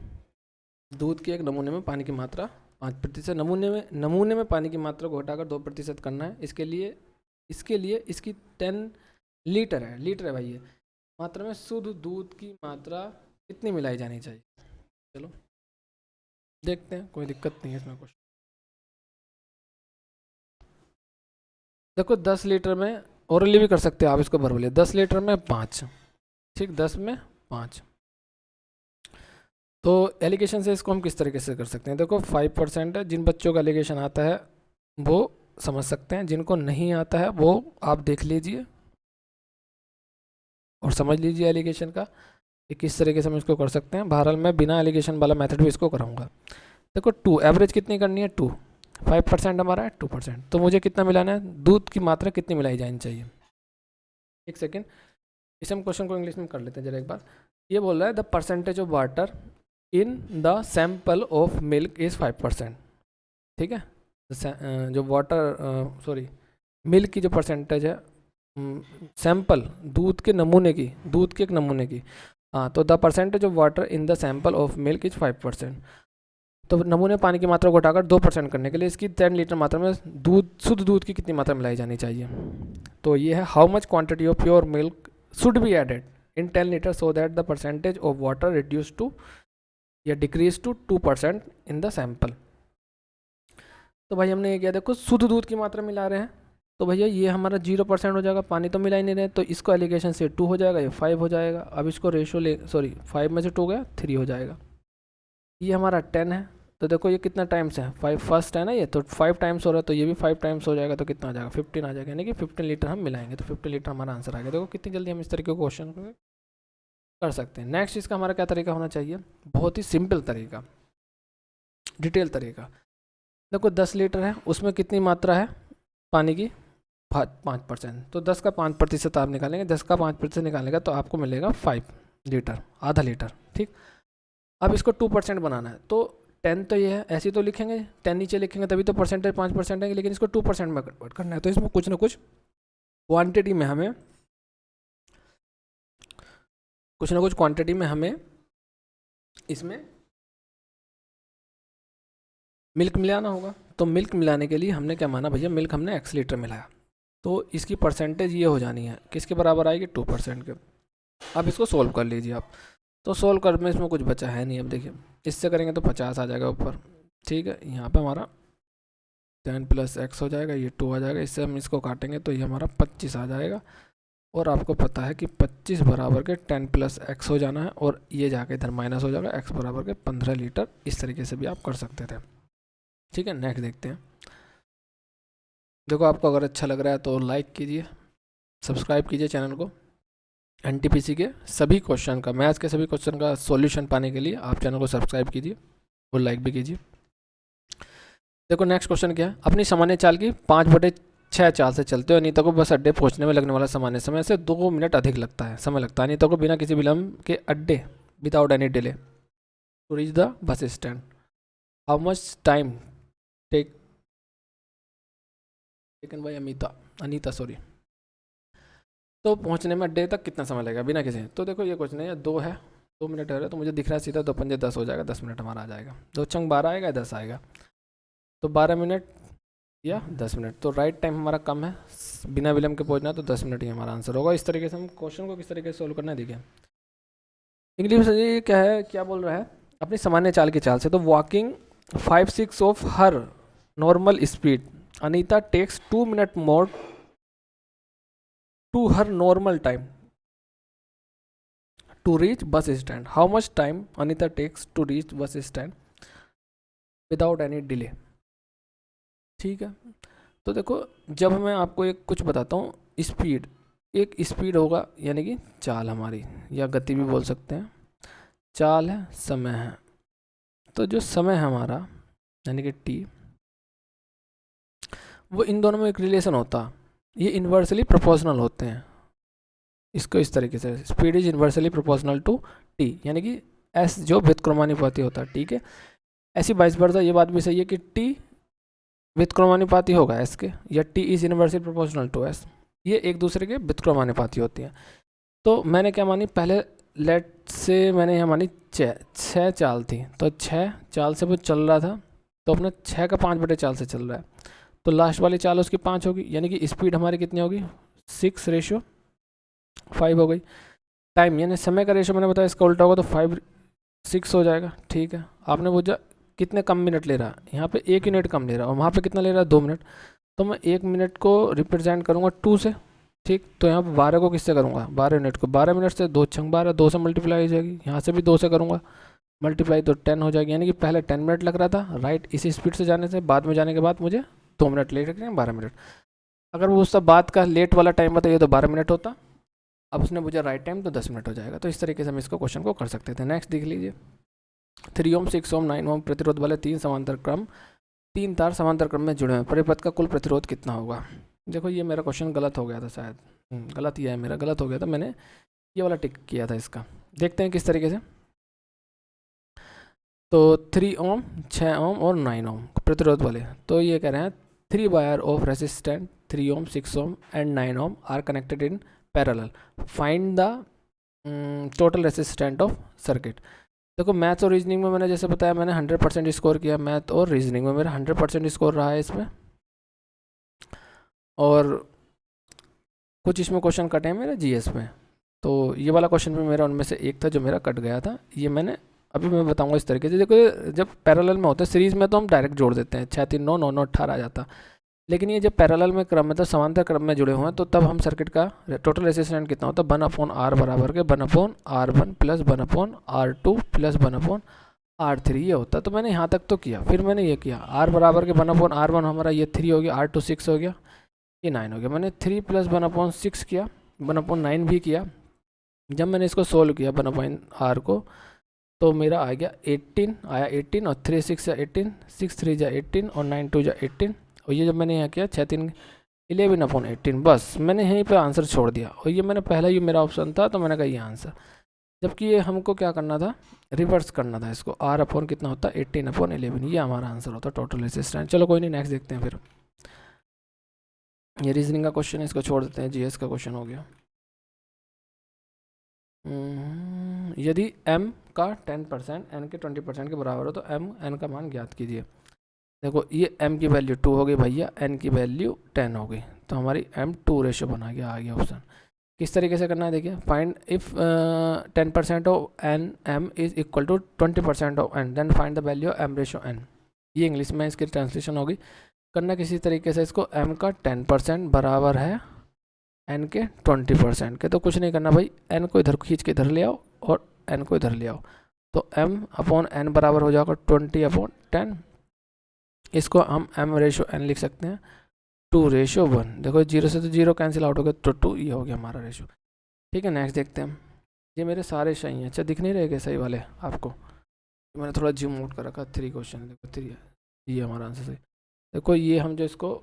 दूध के एक नमूने में पानी की मात्रा 5%, नमूने में पानी की मात्रा को घटाकर 2% करना है। इसके लिए इसकी 10 लीटर है भाई, ये मात्रा में शुद्ध दूध की मात्रा कितनी मिलाई जानी चाहिए। चलो देखते हैं, कोई दिक्कत नहीं है इसमें कुछ। देखो 10 लीटर में ओरली भी कर सकते हो आप इसको भरवली, 10 लीटर में 5, ठीक, 10 में 5। तो एलिगेशन से इसको हम किस तरीके से कर सकते हैं। देखो 5% है, जिन बच्चों का एलिगेशन आता है वो समझ सकते हैं, जिनको नहीं आता है वो आप देख लीजिए और समझ लीजिए एलिगेशन का कि किस तरीके से हम इसको कर सकते हैं। बहरहाल मैं बिना एलिगेशन वाला मेथड भी इसको कराऊंगा। देखो 2 एवरेज कितनी करनी है, 2, 5% हमारा है 2%, तो मुझे कितना मिलाना है, दूध की मात्रा कितनी मिलाई जानी चाहिए। एक सेकेंड, इसे हम क्वेश्चन को इंग्लिश में कर लेते हैं जरा एक बार। ये बोल रहा है the percentage of water in the sample of milk is 5%, ठीक है। जो वाटर मिल्क की जो परसेंटेज है सैंपल दूध के एक नमूने की, हाँ, तो the percentage of water in the sample of milk is 5%। तो नमूने पानी की मात्रा को घटाकर 2% करने के लिए इसकी 10 लीटर मात्रा में शुद्ध दूध की कितनी मात्रा मिलाई जानी चाहिए। तो ये है how much quantity of pure milk should be added in 10 litre so that the percentage of water reduce to या decrease to 2% in the sample. तो भाई हमने ये किया, देखो शुद्ध दूध की मात्रा मिला रहे हैं, तो भैया ये हमारा 0% हो जाएगा, पानी तो मिला ही नहीं रहे, तो इसको एलिगेशन से 2 हो जाएगा, ये 5 हो जाएगा। अब इसको रेशो 5 में से 2 गया 3 हो जाएगा। ये हमारा 10 है, तो देखो ये कितना टाइम्स है, 5 फर्स्ट है ना ये, तो 5 टाइम्स हो रहा है, तो ये भी 5 टाइम्स हो जाएगा, तो कितना आ जाएगा 15 आ जाएगा, यानी कि 15 लीटर हम मिलाएंगे, तो 15 लीटर हमारा आंसर आ गया। देखो कितनी जल्दी हम इस तरीके के क्वेश्चन कर सकते हैं। नेक्स्ट इसका हमारा क्या तरीका होना चाहिए, बहुत ही सिंपल तरीका, डिटेल तरीका। देखो 10 लीटर है, उसमें कितनी मात्रा है पानी की, 5%, तो 10 का 5% आप निकालेंगे, 10 का 5% निकालेंगे तो आपको मिलेगा 5 लीटर, आधा लीटर, ठीक। अब इसको 2% बनाना है, तो 10 तो ये है, ऐसे तो लिखेंगे 10 नीचे लिखेंगे तभी तो परसेंटेज 5% है, लेकिन इसको 2% में कन्वर्ट करना है, तो इसमें कुछ ना कुछ क्वांटिटी में हमें इसमें मिल्क मिलाना होगा। तो मिल्क मिलाने के लिए हमने क्या माना भैया, मिल्क हमने x लीटर मिलाया, तो इसकी परसेंटेज ये हो जानी है, किसके बराबर आएगी 2% के। अब इसको सोल्व कर लीजिए आप, तो सोल्व कर में इसमें कुछ बचा है नहीं। अब देखिए इससे करेंगे तो 50 आ जाएगा ऊपर, ठीक है। यहाँ पे हमारा 10 + x हो जाएगा, ये 2 आ जाएगा, इससे हम इसको काटेंगे तो ये हमारा 25 आ जाएगा। और आपको पता है कि 25 बराबर के 10 + x हो जाना है, और ये जाके इधर माइनस हो जाएगा, x बराबर के 15 लीटर। इस तरीके से भी आप कर सकते थे। ठीक है, नेक्स्ट देखते हैं। देखो आपको अगर अच्छा लग रहा है तो लाइक कीजिए, सब्सक्राइब कीजिए चैनल को। एनटीपीसी के सभी क्वेश्चन का, मैथ्स के सभी क्वेश्चन का सॉल्यूशन पाने के लिए आप चैनल को सब्सक्राइब कीजिए और लाइक भी कीजिए। देखो नेक्स्ट क्वेश्चन क्या है, अपनी सामान्य चाल की 5/6 चाल से चलते हो अनीता को बस अड्डे पहुंचने में लगने वाला सामान्य समय से 2 मिनट अधिक लगता है, समय लगता है अनीता को बिना किसी विलंब के अड्डे without any delay to reach the bus stand. How much time taken by Anita sorry. तो पहुंचने में अड्डे तक कितना समय लगेगा बिना किसी। तो देखो ये क्वेश्चन है, 2 है, 2 मिनट है, तो मुझे दिख रहा है सीधा 2 पंजे 10 हो जाएगा, 10 मिनट हमारा आ जाएगा। 2 छंग 12 आएगा, 10 आएगा, तो 12 मिनट या 10 मिनट। तो राइट टाइम हमारा कम है, बिना विलंब के पहुंचना, तो 10 मिनट ही हमारा आंसर होगा। इस तरीके से हम क्वेश्चन को किस तरीके से सोल्व करना है देखिए। इंग्लिश में ये क्या है, क्या बोल रहा है, अपनी सामान्य चाल की चाल से, तो walking 5/6 of her normal speed Anita takes 2 minute more to her normal time to reach bus stand. How much time Anita takes to reach bus stand without any delay. ठीक है, तो देखो जब मैं आपको एक कुछ बताता हूँ, स्पीड, एक स्पीड होगा यानी कि चाल हमारी, या गति भी बोल सकते हैं, चाल है, समय है। तो जो समय है हमारा यानी कि टी, वो इन दोनों में एक रिलेशन होता, ये इन्वर्सली प्रोपोर्शनल होते हैं। इसको इस तरीके से, speed is inversely proportional to T, यानी कि एस जो व्युत्क्रमानुपाती होता है, ठीक है। ऐसी वाइस वर्सा ये बात भी सही है कि टी व्युत्क्रमानुपाती होगा एस के, या T is inversely proportional to S, ये एक दूसरे के व्युत्क्रमानुपाती होती हैं। तो मैंने क्या मानी, पहले लेट से मैंने यहाँ मानी 6 चाल थी, तो 6 चाल से वो चल रहा था, तो अपना 6 का 5/4 से चल रहा है, तो लास्ट वाली चाल उसकी 5 होगी, यानी कि स्पीड हमारी कितनी होगी, 6:5 हो गई। टाइम यानी समय का रेशो मैंने बताया इसका उल्टा होगा, तो 5/6 हो जाएगा। ठीक है, आपने पूछा कितने कम मिनट ले रहा है, यहाँ पे 1 यूनिट कम ले रहा है, और वहाँ पे कितना ले रहा है, 2 मिनट। तो मैं 1 मिनट को रिप्रेजेंट करूँगा 2 से, ठीक। तो यहाँ पर 12 को किससे करूँगा, 12 यूनिट को 12 मिनट से, 2 छंग 12, 2 से मल्टीप्लाई हो जाएगी, यहाँ से भी 2 से करूँगा मल्टीप्लाई, तो 10 हो जाएगी। यानी कि पहले 10 मिनट लग रहा था राइट इसी स्पीड से जाने से, बाद में जाने के बाद मुझे 2 मिनट लेट रखने हैं, 12 मिनट। अगर वो उसका बाद का लेट वाला टाइम बताइए तो 12 मिनट होता, अब उसने मुझे राइट टाइम तो 10 मिनट हो जाएगा। तो इस तरीके से हम इसको क्वेश्चन को कर सकते थे। नेक्स्ट देख लीजिए, 3 ओम 6 ओम 9 ओम प्रतिरोध वाले 3 तार समांतर क्रम में जुड़े हैं, परिपथ का कुल प्रतिरोध कितना होगा। देखो ये मेरा क्वेश्चन गलत हो गया था शायद, गलत ही है मेरा, गलत हो गया था, मैंने ये वाला टिक किया था इसका। देखते हैं किस तरीके से। तो 3 ओम 6 ओम और 9 ओम प्रतिरोध वाले, तो ये कह रहे हैं 3 wire of resistant 3 ohm 6 ohm and 9 ohm are connected in parallel, find the total resistant of circuit. देखो मैथ्स और रीजनिंग में मैंने जैसे बताया, मैंने 100% स्कोर किया, मैथ और रीजनिंग में मेरा 100% स्कोर रहा है इसमें, और कुछ इसमें क्वेश्चन कटे हैं मेरे जीएस में। तो ये वाला क्वेश्चन भी मेरा उनमें से एक था जो मेरा कट गया था, ये मैंने अभी मैं बताऊंगा इस तरीके से। देखो जब पैरेलल में होता है, सीरीज़ में तो हम डायरेक्ट जोड़ देते हैं, 6 3 9 9 9 18 आ जाता, लेकिन ये जब पैरेलल में क्रम में, तो समांतर क्रम में जुड़े हुए हैं, तो तब हम सर्किट का टोटल रेजिस्टेंस कितना होता है, 1/R बराबर के 1/R1 plus 1/R2 plus 1/R3 ये होता। तो मैंने यहाँ तक तो किया, फिर मैंने ये किया, R बराबर के 1/R1 हमारा ये 3 हो गया, R2 6 हो गया, ये 9 हो गया, मैंने 3 प्लस 1/6 किया, 1/9 भी किया। जब मैंने इसको सोल्व किया 1/R को, तो मेरा आ गया 18 आया, 18 और 3 6 या 18, 6 3 जा 18 और 9 2 जा 18, और ये जब मैंने यहाँ किया 6 3 11/18, बस मैंने यहीं पे आंसर छोड़ दिया। और ये मैंने पहला ही मेरा ऑप्शन था, तो मैंने कहा ये आंसर, जबकि ये हमको क्या करना था, रिवर्स करना था इसको, R अपॉन कितना होता है 18/11, ये हमारा आंसर होता टोटल रेजिस्टेंस। चलो कोई नहीं, नेक्स्ट देखते हैं। फिर ये रीजनिंग का क्वेश्चन है, इसको छोड़ देते हैं, जीएस का क्वेश्चन हो गया। यदि m का 10% n के 20% के बराबर हो, तो n का मान ज्ञात कीजिए। देखो ये m की वैल्यू 2 हो गई भैया, n की वैल्यू 10 हो गई, तो हमारी m2 रेशो बना गया, आ गया ऑप्शन। किस तरीके से करना है देखिए, find if 10% of n m is equal to 20% of n, then find the value m ratio n। ये इंग्लिश में इसकी ट्रांसलेशन होगी। करना किसी तरीके से, इसको m का 10% बराबर है n के 20% के, तो कुछ नहीं करना भाई, n को इधर खींच के इधर ले आओ और n को इधर ले आओ, तो m/n बराबर हो जाएगा 20/10। इसको हम m/n लिख सकते हैं 2/1। देखो 0 से तो 0 कैंसिल आउट हो गया तो 2 ये हो गया हमारा रेशो। ठीक है, नेक्स्ट देखते हैं। ये मेरे सारे सही हैं। अच्छा, दिख नहीं रहेगा सही वाले आपको? मैंने थोड़ा जूम आउट कर रखा। 3 क्वेश्चन है, देखो 3 है, ये हमारा आंसर सही। देखो ये हम जो इसको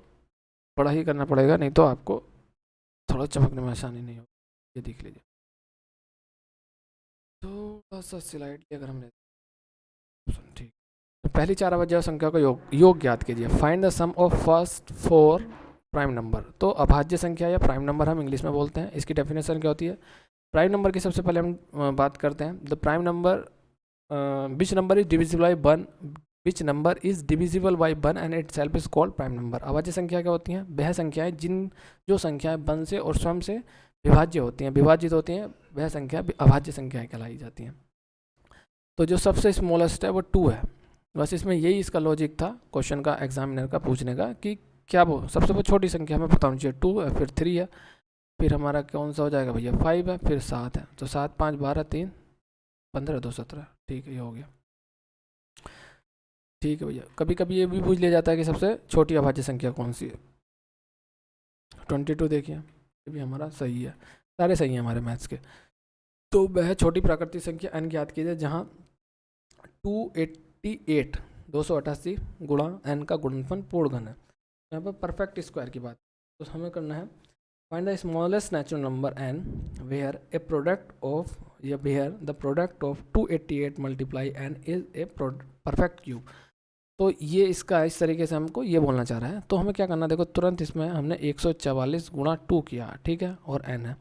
बड़ा ही करना पड़ेगा, नहीं तो आपको थोड़ा चमकने में आसानी नहीं होगी। ये देख लीजिए, थोड़ा सा स्लाइड अगर हम ठीक। तो पहली 4 अभाज्य संख्या का योग ज्ञात कीजिए। Find the sum of first 4 prime number. तो अभाज्य संख्या या प्राइम नंबर हम इंग्लिश में बोलते हैं। इसकी डेफिनेशन क्या होती है? प्राइम नंबर की सबसे पहले हम बात करते हैं। The prime number which number is divisible by 1, which number is divisible by 1 and it self is called prime number. अभाज्य संख्या क्या होती हैं? वह संख्याएं जो संख्याएं 1 से और स्वयं से विभाज्य होती हैं, विभाजित होती हैं, वह संख्या अभाज्य संख्याएं कहलाई जाती हैं। तो जो सबसे स्मॉलेस्ट है वो 2 है। बस इसमें यही इसका लॉजिक था क्वेश्चन का, एग्जामिनर का पूछने का, कि क्या वो सबसे वो छोटी संख्या हमें पता होनी चाहिए। 2 है, फिर 3 है, फिर हमारा कौन सा हो जाएगा भैया 5 है, फिर 7 है। तो 7 5 12 3 15 2 17। ठीक है, ये हो गया। ठीक है भैया, कभी कभी ये भी पूछ लिया जाता है कि सबसे छोटी अभाज्य संख्या कौन सी है। 22 देखिए, ये भी हमारा सही है, सारे सही हैं हमारे मैथ्स के। तो वह छोटी प्राकृतिक संख्या n ज्ञात कीजिए जहाँ 288 288 गुणा n का गुणनफल पूर्ण घन है। यहाँ पर परफेक्ट स्क्वायर की बात, तो हमें करना है find the smallest natural number n where a product of या where the product of 288 multiply n is a perfect cube. तो ये इसका इस तरीके से हमको ये बोलना चाह रहा है। तो हमें क्या करना है, देखो तुरंत इसमें हमने 144 गुणा 2 किया, ठीक है, और n है।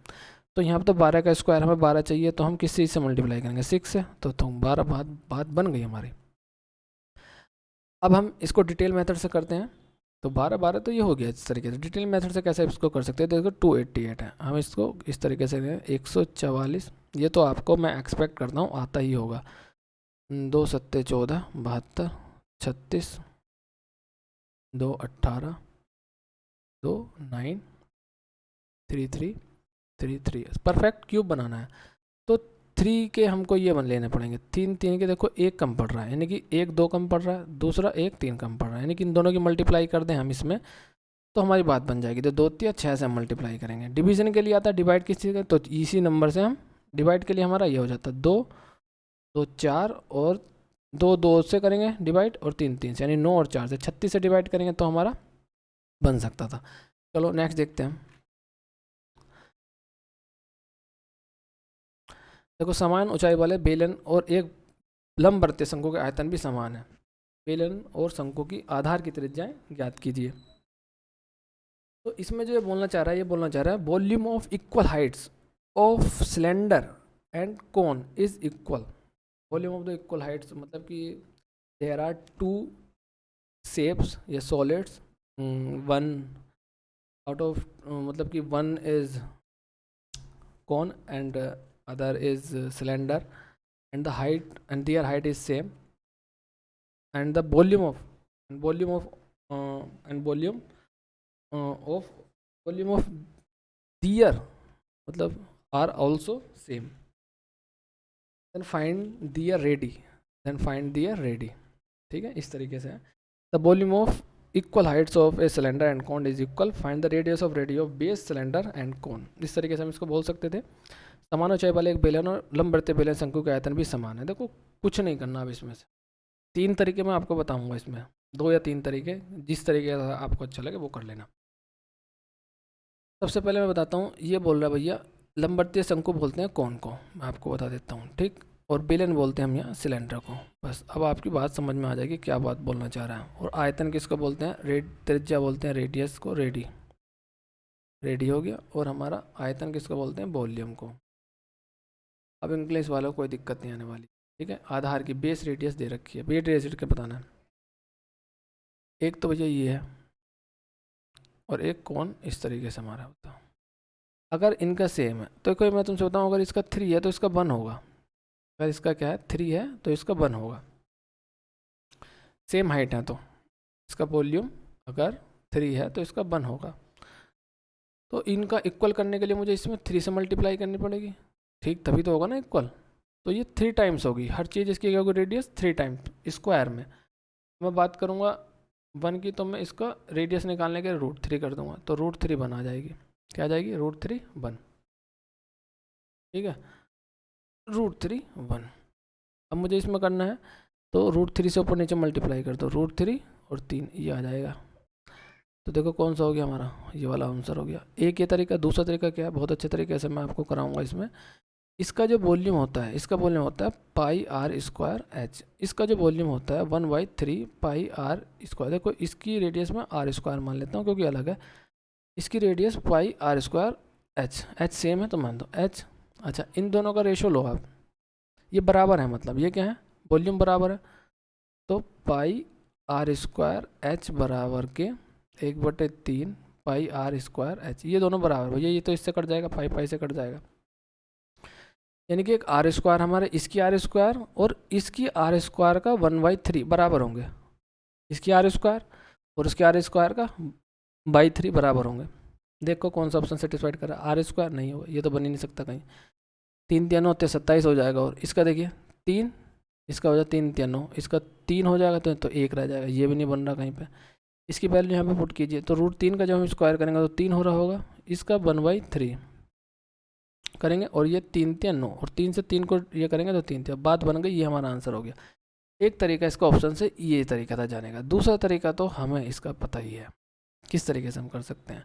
तो यहाँ पर तो 12 का स्क्वायर हमें 12 चाहिए, तो हम किस चीज़ से मल्टीप्लाई करेंगे? 6 से। तो 12 बात बन गई हमारी। अब हम इसको डिटेल मेथड से करते हैं। तो 12 12 तो ये हो गया। इस तरीके से डिटेल मेथड से कैसे इसको कर सकते हैं? देखो 288 है, हम इसको इस तरीके से 144, ये तो आपको मैं एक्सपेक्ट करता हूँ आता ही होगा। 2 7 14 72 36 2 18 2 9 3 3 3 3। परफेक्ट क्यूब बनाना है तो 3 के हमको ये बन लेने पड़ेंगे। 3 के देखो एक कम पड़ रहा है, यानी कि एक 2 कम पड़ रहा है, दूसरा एक 3 कम पड़ रहा है, यानी कि इन दोनों की मल्टीप्लाई कर दें हम इसमें तो हमारी बात बन जाएगी। तो 2 3 6 से हम मल्टीप्लाई करेंगे। डिवीजन के लिए आता है डिवाइड किस चीज़ का, तो इसी नंबर से हम डिवाइड के लिए हमारा ये हो जाता है 2 2 4 और 2 2 से करेंगे डिवाइड और 3 3 से, यानी 9 और 4 से 36 से डिवाइड करेंगे तो हमारा बन सकता था। चलो नेक्स्ट देखते हैं। देखो समान ऊंचाई वाले बेलन और एक लंबवर्तीय शंकु के आयतन भी समान है। बेलन और शंकु की आधार की त्रिज्याएं ज्ञात कीजिए। तो इसमें जो ये बोलना चाह रहा है, ये बोलना चाह रहा है volume of equal Heights of cylinder and cone is equal. Volume of the equal Heights मतलब कि देयर आर 2 शेप्स या सॉलिड्स, वन आउट ऑफ मतलब कि one is cone and other is cylinder and the height and their height is same and the volume of their मतलब are also same, then find their radii। ठीक है, इस तरीके से the volume of equal heights of a cylinder and cone is equal, find the radius of base cylinder and cone। इस तरीके से हम इसको बोल सकते थे। समान ऊंचाई वाले एक बेलन और लंबवर्तीय बेलन शंकु के आयतन भी समान है। देखो कुछ नहीं करना अब इसमें से 3 तरीके मैं आपको बताऊंगा, इसमें 2 या 3 तरीके, जिस तरीके का आपको अच्छा लगे वो कर लेना। सबसे पहले मैं बताता हूँ, ये बोल रहा है भैया लंबवर्तीय शंकु बोलते हैं कौन को, मैं आपको बता देता हूँ, ठीक, और बेलन बोलते हैं हम यहाँ सिलेंडर को। बस अब आपकी बात समझ में आ जाएगी क्या बात बोलना चाह रहा है। और आयतन किसको बोलते हैं? त्रिज्या बोलते हैं रेडियस को, रेडी हो गया। और हमारा आयतन किसको बोलते हैं? वॉल्यूम को। अब इंग्लिश वालों को कोई दिक्कत नहीं आने वाली, ठीक है। आधार की बेस रेडियस दे रखी है, बेस रेडियस का बताना है। एक तो भैया ये है और एक कौन इस तरीके से हमारा होता है। अगर इनका सेम है तो कोई मैं तुमसे बताऊँ, अगर इसका 3 है तो इसका 1 होगा। अगर इसका क्या है 3 है तो इसका 1 होगा। सेम हाइट है तो इसका वॉल्यूम अगर 3 है तो इसका 1 होगा। तो इनका इक्वल करने के लिए मुझे इसमें 3 से मल्टीप्लाई करनी पड़ेगी, ठीक, तभी तो होगा ना इक्वल। तो ये 3 टाइम्स होगी, हर चीज़ इसकी क्या होगी रेडियस 3 टाइम्स स्क्वायर में। मैं बात करूँगा 1 की, तो मैं इसका रेडियस निकालने के √3 कर दूंगा, तो √3 1 आ जाएगी। क्या आ जाएगी? √3 1। ठीक है, √3 1। अब मुझे इसमें करना है, तो √3 से ऊपर नीचे मल्टीप्लाई कर दो, √3 और 3, ये आ जाएगा। तो देखो कौन सा हो गया हमारा, ये वाला आंसर हो गया। एक ये तरीका। दूसरा तरीका क्या है, बहुत अच्छे तरीके से मैं आपको कराऊंगा इसमें। इसका जो वॉल्यूम होता है, इसका वॉल्यूम होता है πr²h। इसका जो वॉल्यूम होता है 1/3 πr²। देखो इसकी रेडियस में r² मान लेता हूँ क्योंकि अलग है। इसकी रेडियस πr²h, h सेम है तो मान दो h। अच्छा, इन दोनों का रेशो लो आप, ये बराबर है, मतलब ये क्या है, वॉल्यूम बराबर है। तो πr² बराबर के 1/3 πr²h, ये दोनों बराबर। भैया ये तो इससे कट जाएगा, पाई से कट जाएगा, यानी कि एक r² हमारे इसकी r² और इसकी r² का 1/3 बराबर होंगे। इसकी r² और इसकी r² का 3 बराबर होंगे। देखो कौन सा ऑप्शन सेटिस्फाइड कर रहा है, r² नहीं होगा, ये तो बन ही नहीं सकता कहीं। 3 3 होते 27 हो जाएगा, और इसका देखिए 3, इसका हो जाएगा 3 3, इसका 3 हो जाएगा तो 1 रह जाएगा, ये भी नहीं बन रहा कहीं पे। इसकी वैल्यू यहाँ पे पुट कीजिए, तो √3 का जब हम स्क्वायर करेंगे तो 3 हो रहा होगा, इसका 1/3 करेंगे, और ये 3 3 और 3 से 3 को ये करेंगे तो 3 3, बात बन गई। ये हमारा आंसर हो गया। एक तरीका इसका ऑप्शन से ये तरीका था जाने का। दूसरा तरीका तो हमें इसका पता ही है, किस तरीके से हम कर सकते हैं।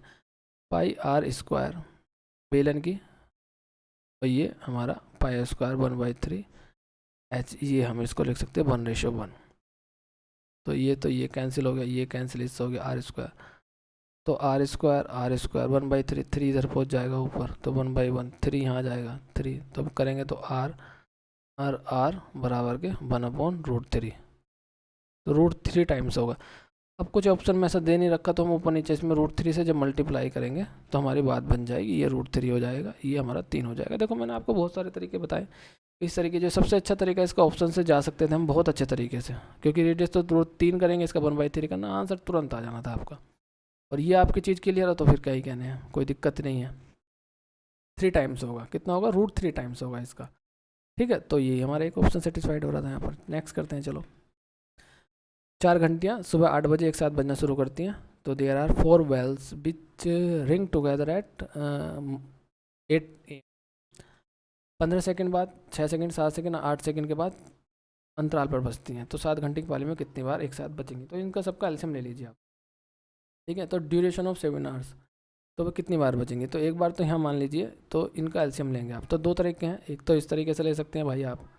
πr² बेलन की, और ये हमारा πr² 1/3 h, ये हम इसको लिख सकते हैं 1:1। तो ये कैंसिल हो गया, ये कैंसिल, इससे हो गया r²। तो r² 1/3, 3 इधर पहुंच जाएगा ऊपर, तो 1/1, 3 यहाँ आ जाएगा 3। तो अब करेंगे तो r बराबर के 1/√3, तो √3 टाइम्स होगा। अब कुछ ऑप्शन में ऐसा दे नहीं रखा, तो हम ऊपर नीचे इसमें √3 से जब मल्टीप्लाई करेंगे तो हमारी बात बन जाएगी, ये √3 हो जाएगा, ये हमारा 3 हो जाएगा। देखो मैंने आपको बहुत सारे तरीके बताए। इस तरीके जो सबसे अच्छा तरीका इसका ऑप्शन से जा सकते थे हम बहुत अच्छे तरीके से, क्योंकि रेडियस तो √3 करेंगे, इसका 1/3 करना, आंसर तुरंत आ जाना था आपका। और ये आपकी चीज़ क्लियर है तो फिर क्या ही कहने हैं, कोई दिक्कत नहीं है। 3 टाइम्स होगा, कितना होगा, √3 टाइम्स होगा इसका। ठीक है, तो ये हमारा एक ऑप्शन सेटिस्फाइड हो रहा था यहाँ पर। नेक्स्ट करते हैं, चलो। 4 घंटियाँ सुबह 8 बजे एक साथ बजना शुरू करती हैं। तो there are 4 bells which ring together at 8 AM। 15 second बाद, 6 सेकंड, 7 सेकंड, 8 सेकंड के बाद अंतराल पर बजती हैं। तो 7 घंटे की पाली में कितनी बार एक साथ बचेंगी, तो इनका सबका एलसीएम ले लीजिए आप। ठीक है, तो ड्यूरेशन ऑफ 7 आवर्स, तो वो कितनी बार बचेंगे, तो एक बार तो यहाँ मान लीजिए, तो इनका एलसीएम लेंगे आप। तो 2 तरीके हैं, एक तो इस तरीके से ले सकते हैं भाई आप,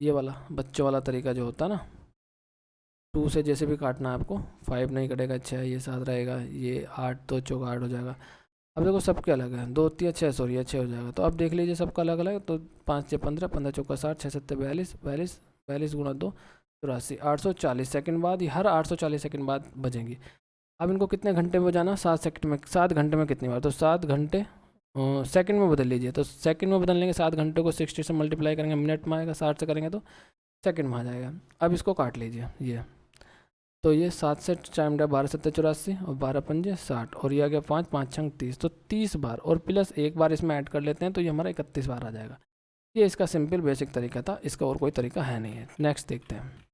ये वाला बच्चों वाला तरीका जो होता है ना, 2 से जैसे भी काटना है आपको, 5 नहीं कटेगा, 6, ये 7 रहेगा, ये 8, तो चौका 8 हो जाएगा। अब देखो सबके अलग है, 2 3 6, सॉरी 6 हो जाएगा। तो अब देख लीजिए सबका अलग अलग, तो 5 6 15, 15 चौका 60, 6 7 42, 42 42 गुणा 2 84, 840 सेकंड बाद, ये हर 840 सेकंड बाद बजेंगी। अब इनको कितने घंटे में बजाना, 7 सेकंड में, 7 घंटे में कितनी बार, तो 7 घंटे सेकंड में बदल लीजिए। तो सेकंड में बदल लेंगे, 7 घंटे को 60 से मल्टीप्लाई करेंगे, मिनट में आएगा, 60 से करेंगे तो सेकंड में आ जाएगा। अब इसको काट लीजिए, ये तो ये 7 से टाइम 12 7 84 और 12 पंजे 60, और ये आ गया 5 5 6 30, तो 30 बार, और प्लस एक बार इसमें ऐड कर लेते हैं तो ये हमारा 31 बार आ जाएगा। ये इसका सिंपल बेसिक तरीका था, इसका और कोई तरीका है नहीं है। नेक्स्ट देखते हैं।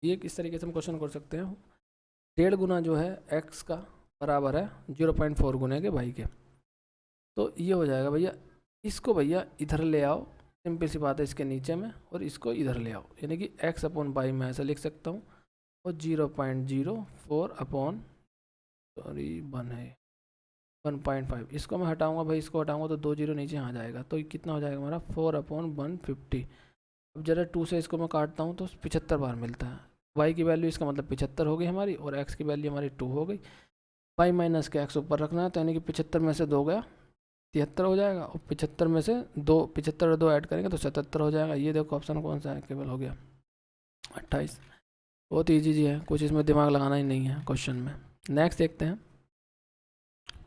ये किस तरीके से हम क्वेश्चन कर सकते हैं, 1.5 गुना जो है x का बराबर है 0.4 गुने के y के। तो ये हो जाएगा भैया, इसको भैया इधर ले आओ, सिंपल सी बात है, इसके नीचे में, और इसको इधर ले आओ, यानी कि x/y मैं ऐसा लिख सकता हूँ, और 0.04 अपॉन, सॉरी 1 है, 1.5, इसको मैं हटाऊंगा भाई, इसको हटाऊंगा तो 2 0 नीचे आ जाएगा, तो कितना हो जाएगा हमारा 4/150। अब जरा 2 से इसको मैं काटता हूँ तो 75 बार मिलता है। y की वैल्यू इसका मतलब 75 हो गई हमारी, और x की वैल्यू हमारी 2 हो गई। y माइनस के x ऊपर रखना है, तो यानी कि 75 में से 2 गया 73 हो जाएगा, और 75 में से 75 और 2 ऐड करेंगे तो 77 हो जाएगा। ये देखो ऑप्शन कौन सा है, केवल हो गया 28। बहुत ईजी जी है, कुछ इसमें दिमाग लगाना ही नहीं है क्वेश्चन में। नेक्स्ट देखते हैं,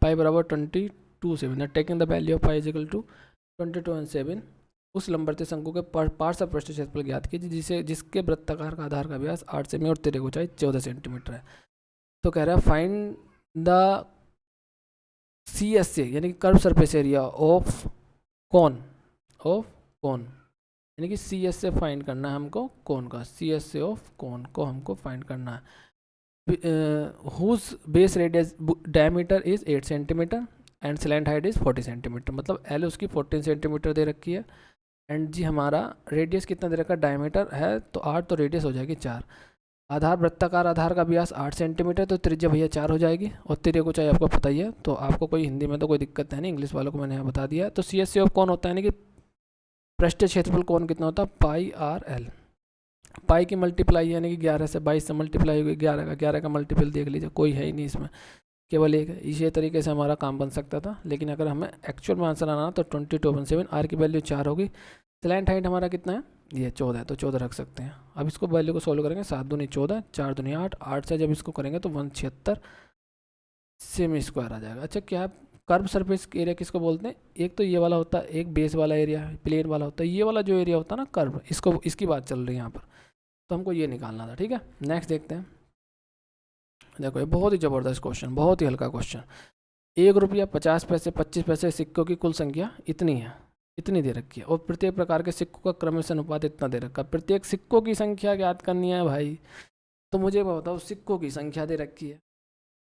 पाई बराबर 22 7, taking the value of pi is equal to 22 और 7, उस लंबरते शंकु के पार्श्व ऑफ पृष्ठ क्षेत्रफल ज्ञात कीजिए जिसके वृत्ताकार का आधार का व्यास 8 सेमी और तिर्यक ऊंचाई 14 सेंटीमीटर है। तो कह रहा है फाइंड द CSA यानी कि कर्व सरफेस एरिया ऑफ कौन, यानी कि सी एस से फाइंड करना है हमको कोन का, सी एस से ऑफ कोन को हमको फाइंड करना है। Whose base radius diameter is 8 centimeter and slant height is 40 centimeter, मतलब एल उसकी 14 सेंटीमीटर दे रखी है एंड जी हमारा रेडियस कितना दे रखा है, डायमीटर है तो 8, तो रेडियस हो जाएगी 4। आधार वृत्ताकार आधार का व्यास 8 सेंटीमीटर, तो त्रिज्या भैया 4 हो जाएगी, और त्रिज्या को चाहिए आपको पता ही है, तो आपको कोई हिंदी में तो कोई दिक्कत है नहीं, इंग्लिश वालों को मैंने यहाँ बता दिया है। तो सी एस सी ऑफ कौन होता है, यानी कि पृष्ठीय क्षेत्रफल कौन कितना होता है, पाई आर एल। पाई की मल्टीप्लाई यानी कि 11 से 22 से मल्टीप्लाई होगी, 11 का मल्टीपल देख लीजिए, कोई है ही नहीं इसमें, केवल एक है। इसी तरीके से हमारा काम बन सकता था, लेकिन अगर हमें एक्चुअल में आंसर आना तो 22/7, आर की वैल्यू 4 होगी। स्लैंट हाइट हमारा कितना है, ये 14 है, तो 14 रख सकते हैं। अब इसको वैल्यू को सोल्व करेंगे, 7 दूनी 14, 4 दूनी 8, 8 से जब इसको करेंगे तो 176 सेमी स्क्वायर आ जाएगा। अच्छा, क्या कर्व सरफेस एरिया किसको बोलते हैं, एक तो ये वाला होता है, एक बेस वाला एरिया प्लेन वाला होता है, ये वाला जो एरिया होता है ना कर्व, इसको इसकी बात चल रही है यहाँ पर, तो हमको ये निकालना था। ठीक है, नेक्स्ट देखते हैं। देखो ये बहुत ही ज़बरदस्त क्वेश्चन, बहुत ही हल्का क्वेश्चन। 1 रुपया 50 पैसे 25 पैसे सिक्कों की कुल संख्या इतनी है, इतनी दे रखी है, और प्रत्येक प्रकार के सिक्कों का क्रमशः अनुपात इतना दे रखा है। प्रत्येक सिक्कों की संख्या ज्ञात करनी है भाई, तो मुझे बताओ सिक्कों की संख्या दे रखी है,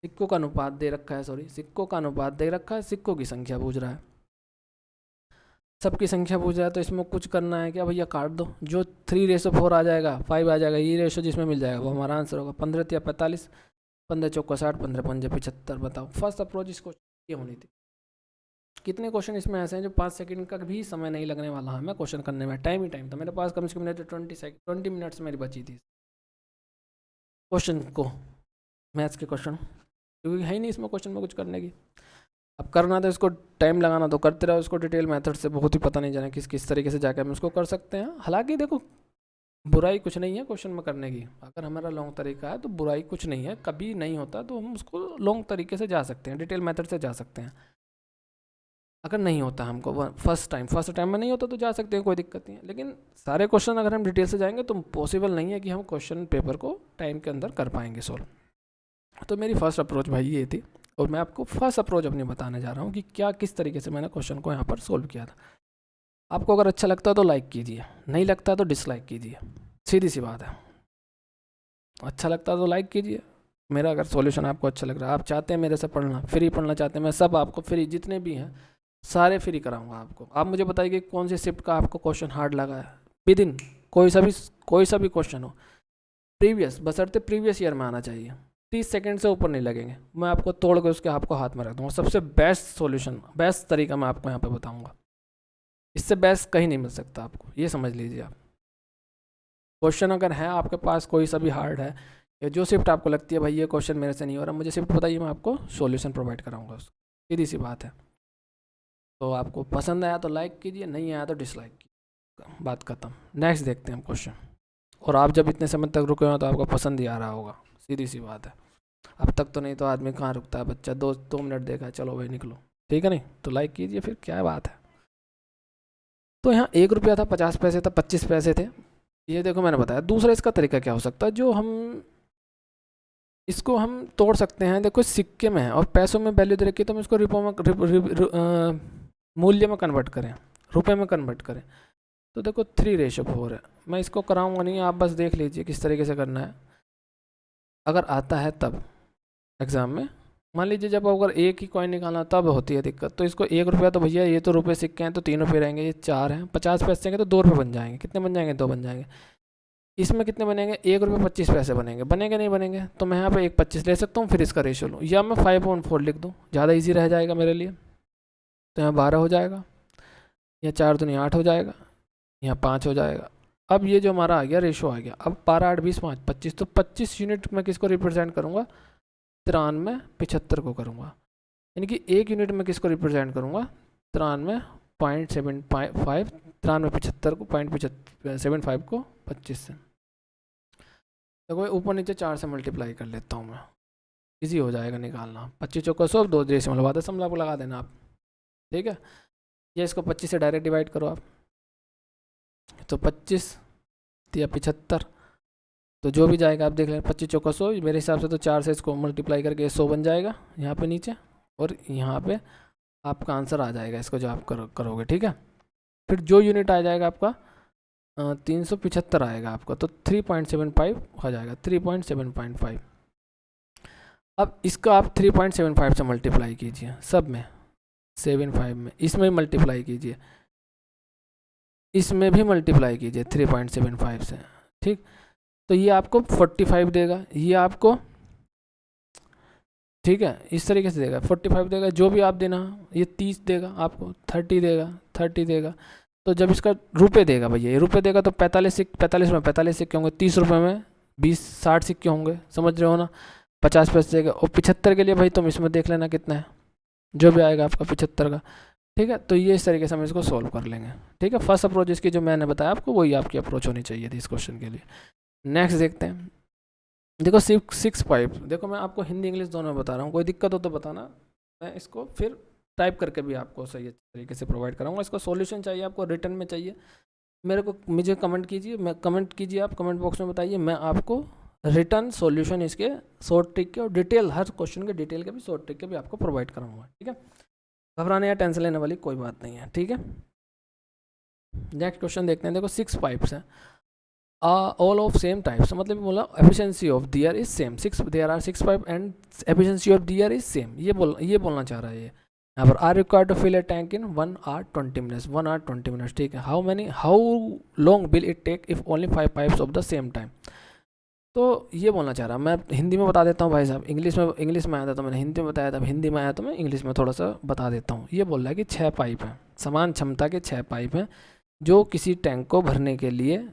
सिक्कों का अनुपात दे रखा है, सॉरी सिक्कों का अनुपात दे रखा है, सिक्कों की संख्या पूछ रहा है, सबकी संख्या पूछ रहा है, तो इसमें कुछ करना है क्या भैया, काट दो, जो 3:4 आ जाएगा, 5 आ जाएगा, ये रेशो जिसमें मिल जाएगा वो हमारा आंसर होगा। 15 या 45, 15 चौका 60, 15 पंजे 75। बताओ फर्स्ट अप्रोच इसको ये होनी थी। कितने क्वेश्चन इसमें ऐसे हैं जो 5 सेकंड का भी समय नहीं लगने वाला है हमें क्वेश्चन करने में, टाइम ही टाइम था मेरे पास, कम से कम 20 मिनट्स मेरी बची थी क्वेश्चन को, मैथ्स के क्वेश्चन, क्योंकि है ही नहीं इसमें क्वेश्चन में कुछ करने की। अब करना तो इसको टाइम लगाना तो करते रहो, इसको डिटेल मेथड से बहुत ही पता नहीं जाना किस किस तरीके से जाकर हम इसको कर सकते हैं। हालांकि देखो बुराई कुछ नहीं है क्वेश्चन में करने की, अगर हमारा लॉन्ग तरीका है तो बुराई कुछ नहीं है, कभी नहीं होता तो हम उसको लॉन्ग तरीके से जा सकते हैं, डिटेल मेथड से जा सकते हैं। अगर नहीं होता हमको फर्स्ट टाइम में नहीं होता तो जा सकते हैं, कोई दिक्कत नहीं है। लेकिन सारे क्वेश्चन अगर हम डिटेल से जाएंगे तो पॉसिबल नहीं है कि हम क्वेश्चन पेपर को टाइम के अंदर कर पाएंगे सोल्व। तो मेरी फर्स्ट अप्रोच भाई ये थी, और मैं आपको फर्स्ट अप्रोच अपनी बताने जा रहा हूँ कि क्या किस तरीके से मैंने क्वेश्चन को यहाँ पर सोल्व किया था। आपको अगर अच्छा लगता है तो लाइक कीजिए, नहीं लगता है तो डिसलाइक कीजिए, सीधी सी बात है। अच्छा लगता है तो लाइक कीजिए, मेरा अगर सॉल्यूशन आपको अच्छा लग रहा है, आप चाहते हैं मेरे से पढ़ना, फ्री पढ़ना चाहते हैं, मैं सब आपको फ्री जितने भी हैं सारे फ्री कराऊंगा आपको। आप मुझे बताइए कि कौन सी शिफ्ट का आपको क्वेश्चन हार्ड लगा है, विदिन कोई सा भी क्वेश्चन हो, प्रीवियस बशर्ते प्रीवियस ईयर में आना चाहिए, 30 सेकंड से ऊपर नहीं लगेंगे, मैं आपको तोड़ के उसके आपको हाथ में रख दूँगा। सबसे बेस्ट सॉल्यूशन, बेस्ट तरीका मैं आपको यहाँ पे बताऊँगा, इससे बेस्ट कहीं नहीं मिल सकता आपको, ये समझ लीजिए आप। क्वेश्चन अगर है आपके पास कोई सा भी हार्ड है, या जो शिफ्ट आपको लगती है भाई ये क्वेश्चन मेरे से नहीं हो रहा, मुझे शिफ्ट बताइए, मैं आपको सॉल्यूशन प्रोवाइड कराऊंगा उसको, सीधी सी बात है। तो आपको पसंद आया तो लाइक कीजिए, नहीं आया तो डिसलाइक कीजिए, बात खत्म। नेक्स्ट देखते हैं हम क्वेश्चन। और आप जब इतने समय तक रुके हो तो आपको पसंद ही आ रहा होगा, सीधी सी बात है। अब तक तो नहीं तो आदमी कहाँ रुकता है, बच्चा 2 मिनट देखा चलो भाई निकलो, ठीक है नहीं, तो लाइक कीजिए, फिर क्या बात है। तो यहाँ 1 रुपया था, 50 पैसे था, 25 पैसे थे, ये देखो मैंने बताया। दूसरा इसका तरीका क्या हो सकता है, जो हम इसको हम तोड़ सकते हैं, देखो सिक्के में है और पैसों में वैल्यू दे रखी है, तो हम इसको रुपयों में मूल्य में कन्वर्ट करें, रुपए में कन्वर्ट करें, तो देखो 3:4 है। मैं इसको कराऊंगा नहीं, आप बस देख लीजिए किस तरीके से करना है, अगर आता है तब एग्ज़ाम में। मान लीजिए जब अगर एक ही कॉइन निकालना तब होती है दिक्कत, तो इसको 1 रुपया, तो भैया ये तो रुपये सिक्के हैं तो 3 रुपये रहेंगे, ये 4 हैं, 50 पैसे के तो 2 रुपये बन जाएंगे, कितने बन जाएंगे, 2 बन जाएंगे। इसमें कितने बनेंगे, 1 रुपये 25 पैसे बनेंगे, बनेंगे नहीं बनेंगे, तो मैं यहाँ पे 1:25 ले सकता हूँ, फिर इसका रेशियो लूँ, या मैं 5/4 लिख दूँ, ज़्यादा इजी रह जाएगा मेरे लिए। तो यहाँ 12 हो जाएगा, या 4 दूनी 8 हो जाएगा, यहाँ 5 हो जाएगा। अब ये जो हमारा आ गया रेशो आ गया, अब 12, 8, 20, 5, 25, तो 25 यूनिट में किसको रिप्रेजेंट करूँगा, 93, 75 को करूँगा, यानी कि 1 यूनिट में किसको रिप्रेजेंट करूँगा, 93.75, 93, 75 को 0.75 को 25 से, देखो ऊपर नीचे 4 से मल्टीप्लाई कर लेता हूँ मैं, इजी हो जाएगा निकालना। 25 चौका 100, 2 डेसिमल बाद दशमलव को लगा देना आप, ठीक है। ये इसको 25 से डायरेक्ट डिवाइड करो आप, तो 25 या 75, तो जो भी जाएगा आप देख लें, 25 चौका 100, मेरे हिसाब से तो 4 से इसको मल्टीप्लाई करके 100 बन जाएगा यहाँ पे नीचे, और यहाँ पे आपका आंसर आ जाएगा इसको जो आप करोगे, ठीक है। फिर जो यूनिट आ जाएगा आपका 375 आएगा आपका, तो 3.75 हो जाएगा, 3.7.5। अब इसका आप 3.75 से मल्टीप्लाई कीजिए, सब में 75 में, इसमें मल्टीप्लाई कीजिए, इसमें भी मल्टीप्लाई कीजिए 3.75 से, ठीक। तो ये आपको 45 देगा, ये आपको, ठीक है, इस तरीके से देगा, 45 देगा, जो भी आप देना, ये 30 देगा आपको, 30 देगा, 30 देगा। तो जब इसका रुपए देगा भैया, ये रुपए देगा तो 45 में 45 सिक्के होंगे, 30 रुपये में 60 सिक्के होंगे, समझ रहे हो ना, 50 पैसे देगा। और 75 के लिए भाई तुम इसमें देख लेना कितना है, जो भी आएगा आपका 75 का, ठीक है। तो ये इस तरीके से हम इसको सॉल्व कर लेंगे, ठीक है। फर्स्ट अप्रोच इसकी जो मैंने बताया आपको, वही आपकी अप्रोच होनी चाहिए थी इस क्वेश्चन के लिए। नेक्स्ट देखते हैं, देखो 6 पाइप, देखो मैं आपको हिंदी इंग्लिश दोनों में बता रहा हूँ, कोई दिक्कत हो तो बताना, मैं इसको फिर टाइप करके भी आपको सही तरीके से प्रोवाइड कराऊंगा। इसका सॉल्यूशन चाहिए आपको, रिटर्न में चाहिए मुझे कमेंट कीजिए, आप कमेंट बॉक्स में बताइए, मैं आपको रिटर्न सॉल्यूशन इसके शॉर्ट ट्रिक के और डिटेल, हर क्वेश्चन के डिटेल के भी शॉर्ट ट्रिक के भी आपको प्रोवाइड कराऊंगा, ठीक है। घबराने या टेंशन लेने वाली कोई बात नहीं है, ठीक है। नेक्स्ट क्वेश्चन देखते हैं, देखो 6 पाइप्स हैं, all of same types, मतलब बोला efficiency of the air is same, there are 6 pipe and efficiency of the air is same, ये बोलना चाह रहा है ये यहाँ पर। are required to fill a tank in 1 hour 20 minutes, 1 hour 20 minutes, ठीक है। how long will it take if only 5 pipes of the same time, तो ये बोलना चाह रहा, मैं हिंदी में बता देता हूँ भाई साहब, इंग्लिश में आया था तो मैंने हिंदी में बताया था, हिंदी में आया तो मैं इंग्लिश में थोड़ा सा बता देता हूँ। ये बोल रहा है कि 6 पाइप हैं, समान क्षमता के 6 पाइप हैं, जो किसी टैंक को भरने के लिए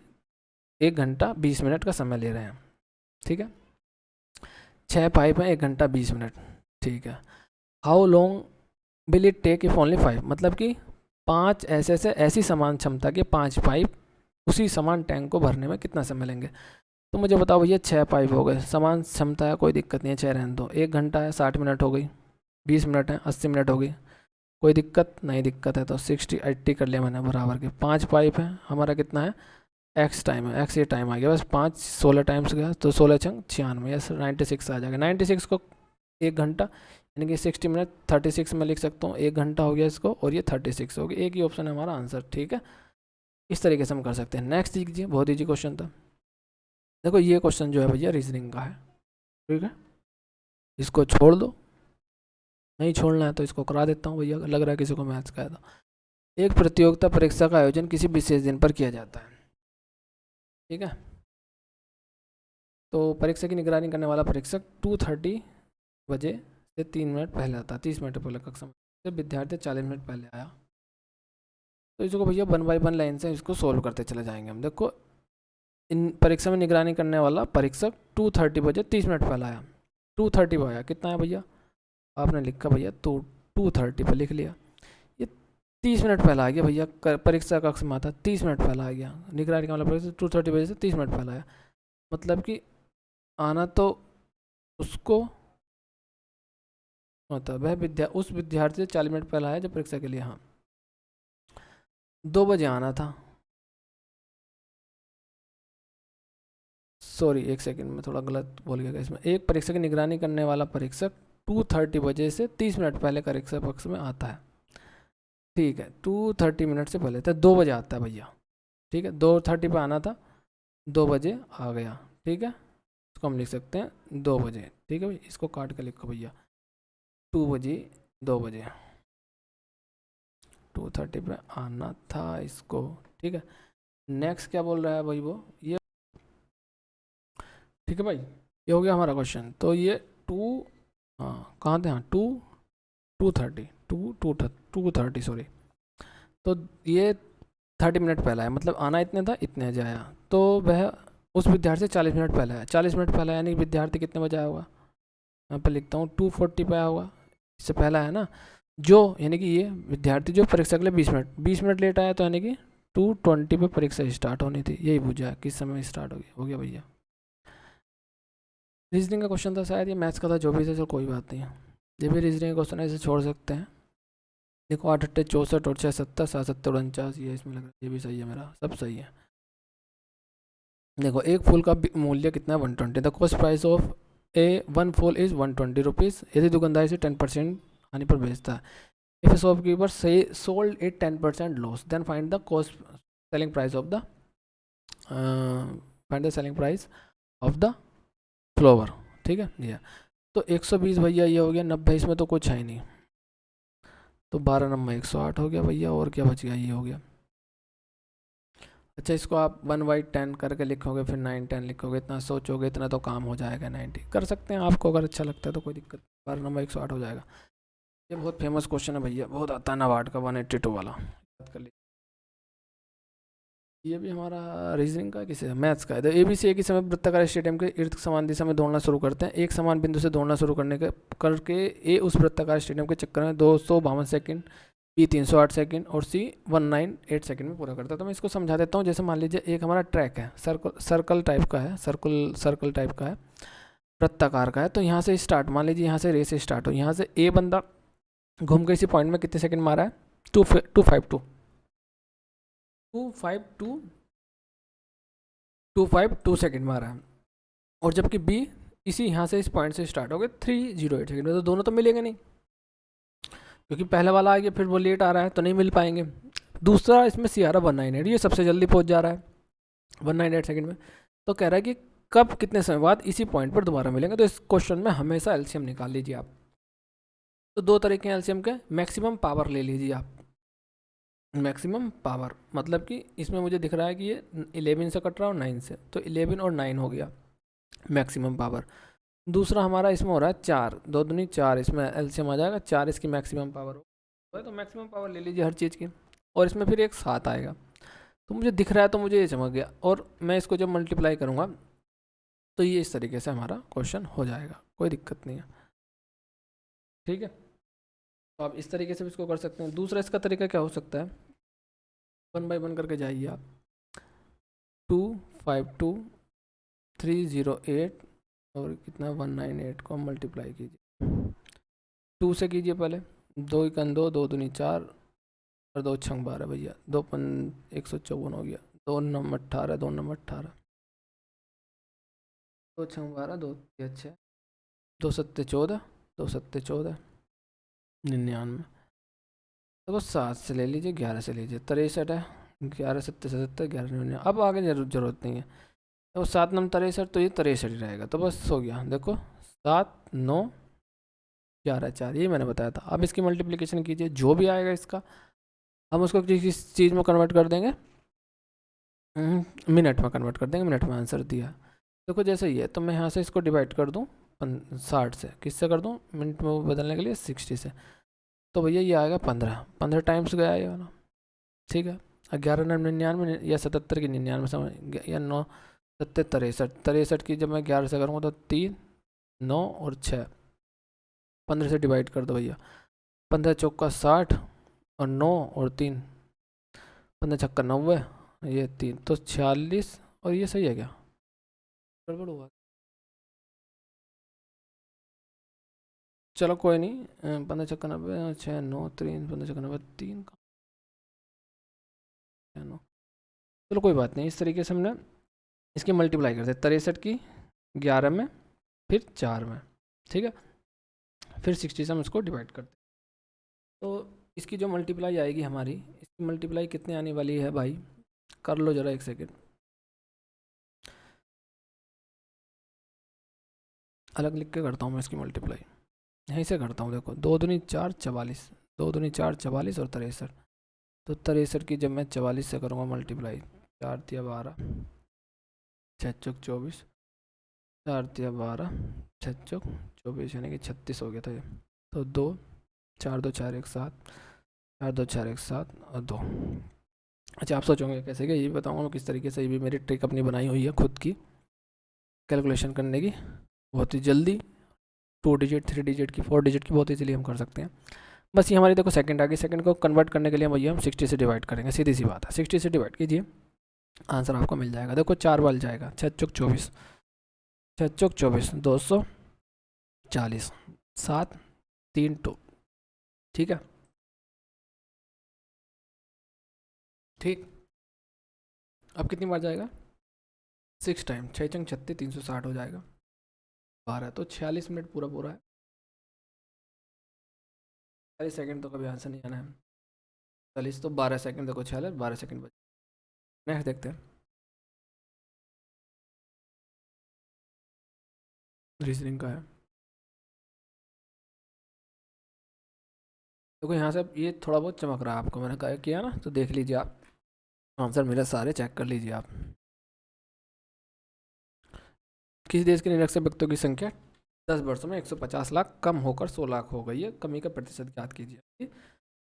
1 घंटा 20 मिनट का समय ले रहे हैं, ठीक है। 6 पाइप हैं, 1 घंटा 20 मिनट, ठीक है। How long will it take if only 5, मतलब कि 5 ऐसी समान क्षमता के 5 पाइप उसी समान टैंक को भरने में कितना समय लेंगे। तो मुझे बताओ भैया, 6 पाइप हो गए, समान क्षमता है, कोई दिक्कत नहीं है, 6 रहने दो। 1 घंटा है, 60 मिनट हो गई, 20 मिनट है, 80 मिनट हो गई, कोई दिक्कत नहीं, दिक्कत है तो 60-80 कर लिया मैंने बराबर के। 5 पाइप है, हमारा कितना है, एक्स टाइम है, एक्स ये टाइम आ गया, बस 5 16 टाइम्स गया तो 16 छंग 96 या 96 आ जाएगा। 96 को 1 घंटा यानी कि 60 मिनट 36 में लिख सकता हूँ, 1 घंटा हो गया इसको, और ये 36 हो गया, एक ही ऑप्शन है हमारा आंसर, ठीक है। इस तरीके से हम कर सकते हैं। नेक्स्ट देखिए, बहुत ईजी क्वेश्चन था, देखो ये क्वेश्चन जो है भैया रीजनिंग का है, ठीक है। इसको छोड़ दो, नहीं छोड़ना है तो इसको करा देता हूँ भैया, लग रहा है किसी को मैथ्स का है तो। एक प्रतियोगिता परीक्षा का आयोजन किसी विशेष दिन पर किया जाता है, ठीक है। तो परीक्षा की निगरानी करने वाला परीक्षक 2:30 बजे से 3 मिनट पहले आता है, 30 मिनट पहले कक्षा में से विद्यार्थी 40 मिनट पहले आया। तो इसको भैया 1 बाय 1 लाइन से इसको सोल्व करते चले जाएंगे हम। देखो इन परीक्षा में निगरानी करने वाला परीक्षक 2:30 बजे 30 मिनट पहले आया, 2:30 पर आया, कितना है भैया, आपने लिखा भैया तो 2:30 पर लिख लिया, ये 30 मिनट पहले आ गया भैया, परीक्षा कक्ष में आता 30 मिनट पहले आ गया, निगरानी करने वाला परीक्षक 2:30 बजे से 30 मिनट पहले आया, मतलब कि आना तो उसको होता वह उस विद्यार्थी से 40 मिनट पहले आया जब परीक्षा के लिए, हाँ 2 बजे आना था, सॉरी 1 सेकंड में थोड़ा गलत बोल गया इसमें। एक परीक्षा की निगरानी करने वाला परीक्षक 2:30 बजे से 30 मिनट पहले परीक्षा कक्ष में आता है, ठीक है। 2:30 मिनट से पहले था, 2 बजे आता है भैया, ठीक है, 2:30 पे आना था, 2 बजे आ गया, ठीक है। इसको हम लिख सकते हैं 2 बजे, ठीक है भाई, इसको काट के लिखो भैया, 2 बजे 2 बजे 2:30 पे आना था इसको, ठीक है। नेक्स्ट क्या बोल रहा है भाई वो, ये ठीक है भाई, ये हो गया हमारा क्वेश्चन। तो ये 2 हाँ कहाँ थे, हाँ 2:30 सॉरी, तो ये 30 मिनट पहला है, मतलब आना इतने था, इतने जाया, तो वह उस विद्यार्थी से 40 मिनट पहले आया, 40 मिनट पहले यानी विद्यार्थी कितने बजे आया होगा, यहाँ पर लिखता हूँ 2:40 पे आया होगा, इससे पहला है ना, जो यानी कि ये विद्यार्थी जो परीक्षा के लिए 20 मिनट लेट आया, तो यानी कि 2:20 पे परीक्षा स्टार्ट होनी थी, यही पूछा किस समय स्टार्ट हो गया भैया। रीजनिंग का क्वेश्चन था शायद, ये मैथ्स का था, जो भी था चलो कोई बात नहीं है, ये भी रीजनिंग का क्वेश्चन है, इसे छोड़ सकते हैं। देखो 8 8 64 और 6 70 7 7 49, ये इसमें लग रहा है, ये भी सही है, मेरा सब सही है। देखो एक फूल का मूल्य कितना है, 120, the cost price of a 1 फूल इज़ 120 रुपीज़, यदि दुकानदार इसे 10% हानि पर बेचता है, if a shopkeeper sold it 10% loss, then find the cost selling price of the find the selling price of the flower, ठीक है ये। तो 120 भैया ये हो गया, 90 इसमें तो कुछ है ही नहीं, तो 12 नंबर 108 हो गया भैया, और क्या बच गया, ये हो गया। अच्छा इसको आप 1/10 करके लिखोगे, फिर 9 10 लिखोगे, इतना सोचोगे, इतना तो काम हो जाएगा, 90 कर सकते हैं आपको अगर अच्छा लगता है तो कोई दिक्कत नहीं, 12 नंबर 108 हो जाएगा। ये बहुत फेमस क्वेश्चन है भैया, बहुत आता है नाबार्ड का 182 वाला, याद कर लीजिए। ये भी हमारा रीजनिंग का किसी मैथ्स का है। तो ABC एक ही समय वृत्ताकार स्टेडियम के इर्द समान दिशा में दौड़ना शुरू करते हैं। एक समान बिंदु से दौड़ना शुरू करके ए उस वृत्ताकार स्टेडियम के चक्कर में 252 सेकंड, B 308 सेकंड और C 198 सेकंड में पूरा करता है। तो मैं इसको समझा देता हूँ। जैसे मान लीजिए एक हमारा ट्रैक है, सर्कल टाइप का है, सर्कल टाइप का है, वृत्ताकार का है। तो यहाँ से स्टार्ट, मान लीजिए यहाँ से रेस स्टार्ट हो, यहाँ से ए बंदा घूम के इसी पॉइंट में कितने सेकंड मारा है, 252 सेकंड मारा है। और जबकि बी इसी यहाँ से इस पॉइंट से स्टार्ट हो गए 308 सेकंड में, तो दोनों तो मिलेंगे नहीं, क्योंकि पहले वाला आ गया, फिर वो लेट आ रहा है तो नहीं मिल पाएंगे। दूसरा इसमें सी आ रहा 198, ये सबसे जल्दी पहुँच जा रहा है 198 सेकंड में। तो कह रहा है कि कब कितने समय बाद इसी पॉइंट पर दोबारा मिलेंगे। तो इस क्वेश्चन में हमेशा एलसीएम निकाल लीजिए आप। तो दो तरीके हैं एलसीएम के, मैक्सिमम पावर ले लीजिए आप। मैक्सिमम पावर मतलब कि इसमें मुझे दिख रहा है कि ये 11 से कट रहा है और 9 से, तो 11 और 9 हो गया मैक्सिमम पावर। दूसरा हमारा इसमें हो रहा है 4, 2 दूनी 4, इसमें एलसीएम आ जाएगा 4, इसकी मैक्सिमम पावर हो, तो मैक्सिमम पावर ले लीजिए हर चीज़ की। और इसमें फिर एक 7 आएगा, तो मुझे दिख रहा है तो मुझे ये चमक गया, और मैं इसको जब मल्टीप्लाई करूँगा तो ये इस तरीके से हमारा क्वेश्चन हो जाएगा, कोई दिक्कत नहीं है, ठीक है। तो आप इस तरीके से भी इसको कर सकते हैं। दूसरा इसका तरीका क्या हो सकता है, 1 बाई 1 करके जाइए आप। 252 308 और कितना 198 को मल्टीप्लाई कीजिए, 2 से कीजिए पहले, 2 1 2, 2 दूनी 4 और 2 6 12 भैया, 2 154 हो गया, 2 9 18, 2 9 18, 2 6 12, 2 6, 2 7 14, 2 7 14, 99। देखो 7 से ले लीजिए, 11 से लीजिए, 63 है, 11 7 77, 11 99। अब आगे जरूरत नहीं है, तो 7 9 63, तो ये 63 ही रहेगा, तो बस हो गया। देखो 7 9 11 4, ये मैंने बताया था। अब इसकी मल्टीप्लिकेशन कीजिए, जो भी आएगा इसका हम उसको किस चीज़ में कन्वर्ट कर देंगे, मिनट में कन्वर्ट कर देंगे, मिनट में आंसर दिया। देखो जैसे ये, तो मैं यहाँ से इसको डिवाइड कर दूँ 60 से, किससे कर दूँ, मिनट में बदलने के लिए 60 से, तो भैया ये आएगा 15 टाइम्स गया ये वाला, ठीक है। 11 9 99 या 77 की 99 समझ, या 9 7 63 की जब मैं 11 से करूँगा तो 3 9 और 6, 15 से डिवाइड कर दो भैया, 15 चौका 60 और 9 और 3, 15 छक्का 90, ये 3 तो 46, और ये सही है क्या, गड़बड़ हुआ, चलो कोई नहीं, 15 छक्का 90, 6 9 3, 15 छक्का 90, 3 का 9, चलो कोई बात नहीं। इस तरीके से हमने इसकी मल्टीप्लाई करते, 63 की 11 में, फिर 4 में, ठीक है, फिर 60 से हम इसको डिवाइड करते हैं। तो इसकी जो मल्टीप्लाई आएगी हमारी, इसकी मल्टीप्लाई कितने आने वाली है भाई, कर लो ज़रा एक सेकेंड, अलग लिख के करता हूँ मैं इसकी मल्टीप्लाई, यहीं से करता हूँ। देखो 2 दूनी 4 44, 2 दूनी 4 44 और 63, तो 63 की जब मैं 44 से करूँगा मल्टीप्लाई, 4 तिया 12, 6 चौक 24, 4 तिया 12, 6 चौक 24, यानी कि 36 हो गया था ये। तो 2 4 2 4 1 7, 4 2 4 1 7 और 2। अच्छा आप सोचोगे कैसे, क्या ये बताऊँगा मैं किस तरीके से, ये भी मेरी ट्रिक अपनी बनाई हुई है खुद की कैलकुलेशन करने की, बहुत ही जल्दी, 2 डिजिट 3 डिजिट की 4 डिजिट की बहुत इजीली हम कर सकते हैं। बस ये हमारी देखो सेकंड आ गई, सेकंड को कन्वर्ट करने के लिए भैया हम 60 से डिवाइड करेंगे, सीधी सी बात है, 60 से डिवाइड कीजिए, आंसर आपको मिल जाएगा। देखो 4 बार जाएगा, 6 चौक 24, 6 चौक 24, 240, 7 3 2, ठीक है, ठीक। अब कितनी बार जाएगा, 6 टाइम, 6 चंग 36, 360 हो जाएगा, 12, तो 46 मिनट पूरा पूरा है। 40 सेकंड तो कभी आंसर नहीं आना है, 40 तो 12 सेकंड, देखो 46 12 सेकंड बचे। नेक्स्ट देखते हैं। रीजनिंग का है। देखो यहाँ से ये थोड़ा बहुत चमक रहा है आपको, मैंने कहा किया ना, तो देख लीजिए आप आंसर मेरे सारे चेक कर लीजिए आप। किसी देश के निरक्षर व्यक्तियों की संख्या 10 वर्षों में 150 लाख कम होकर 100 लाख हो गई है। कमी का प्रतिशत ज्ञात कीजिए।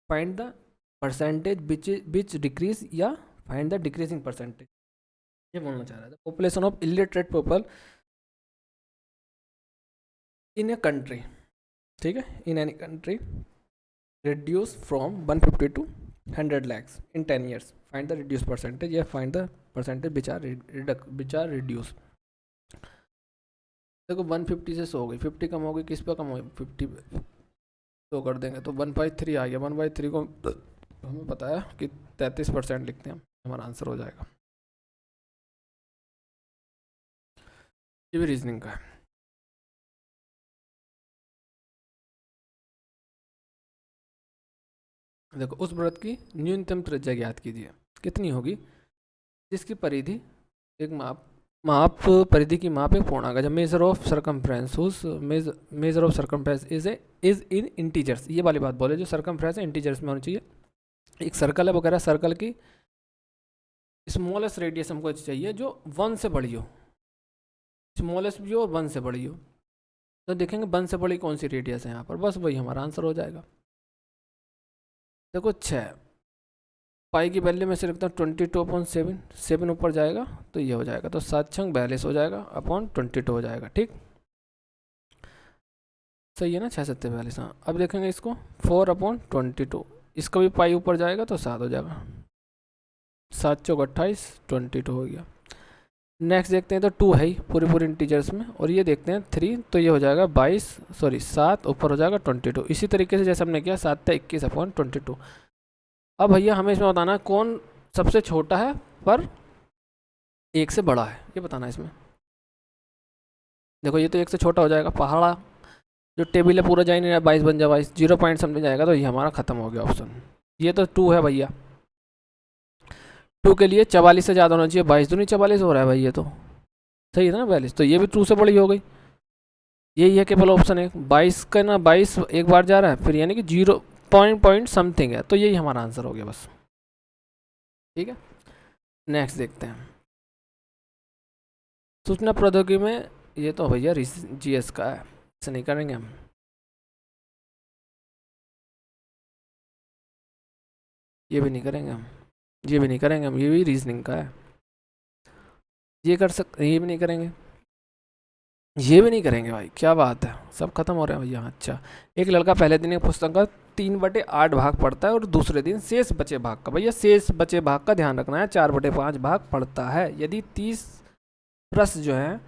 Find the percentage which decrease या फाइंड द डिक्रीजिंग परसेंटेज, ये बोलना चाह रहा था। Population of illiterate people in a country, ठीक है, in any country reduce from 150 to 100 lakhs in 10 years. Find the reduced percentage या find the percentage which are reduced. देखो 150 से 100 हो गई, 50 कम हो गई, किस पे कम हो गई, 50 तो कर देंगे तो 1/3 आ गया। 1/3 को हमें पता है कि 33% लिखते हैं, हमारा आंसर हो जाएगा। ये भी रीजनिंग का है। देखो उस व्रत की न्यूनतम त्रिज्या ज्ञात कीजिए, कितनी होगी, जिसकी परिधि एक माप परिधि की माप एक पूर्णांक है। जब measure of circumference measure of circumference is in integers, ये वाली बात बोले, जो सरकमफ्रेंस है इंटीजर्स में होनी चाहिए। एक सर्कल है वगैरह, सर्कल की स्मॉलेस्ट रेडियस हमको चाहिए जो 1 से बड़ी हो, स्मॉलेस्ट भी हो और 1 से बड़ी हो। तो देखेंगे 1 से बड़ी कौन सी रेडियस है यहाँ पर, बस वही हमारा आंसर हो जाएगा। देखो 6 पाई की वैल्यू में से लिखता हूँ 22/7, 7 ऊपर जाएगा तो ये हो जाएगा, तो 7 छंग 42 हो जाएगा अपॉन 22 हो जाएगा। ठीक, सही है ना, 6 7 42। हाँ, अब देखेंगे इसको 4/22, इसका भी पाई ऊपर जाएगा तो 7 हो जाएगा, 7 चौक 28, 22 हो गया। नेक्स्ट देखते हैं तो 2 है ही पूरी इंटीजर्स में, और ये देखते हैं 3, तो ये हो जाएगा 7 ऊपर हो जाएगा 22। इसी तरीके से जैसे हमने किया 7 × 21/22। अब भैया हमें इसमें बताना है कौन सबसे छोटा है पर 1 से बड़ा है, ये बताना है इसमें। देखो ये तो 1 से छोटा हो जाएगा, पहाड़ा जो टेबल है पूरा जा ही नहीं रहा, 22 बन जाए 22, 0 पॉइंट समझ जाएगा, तो ये हमारा खत्म हो गया ऑप्शन। ये तो 2 है भैया, 2 के लिए 44 से ज़्यादा होना चाहिए, 22 दूनी 44 हो रहा है भाई, ये तो सही है ना 42, तो ये भी 2 से बड़ी हो गई। यही है केवल ऑप्शन 1, 22 का ना 22 एक बार जा रहा है, फिर यानी कि 0 पॉइंट समथिंग है, तो यही हमारा आंसर हो गया बस। ठीक है, नेक्स्ट देखते हैं। सूचना प्रौद्योगिकी में, ये तो भैया जीएस का है, इसे नहीं करेंगे हम। ये भी नहीं करेंगे हम, ये भी नहीं करेंगे हम, ये भी रीजनिंग का है। ये कर सकते, ये भी नहीं करेंगे, ये भी नहीं करेंगे भाई, क्या बात है, सब खत्म हो रहे हैं भैया। अच्छा, एक लड़का पहले दिन एक पुस्तक का 3/8 भाग पढ़ता है और दूसरे दिन शेष बचे भाग का, भैया शेष बचे भाग का ध्यान रखना है, 4/5 भाग पढ़ता है। यदि 30 प्रश्न जो है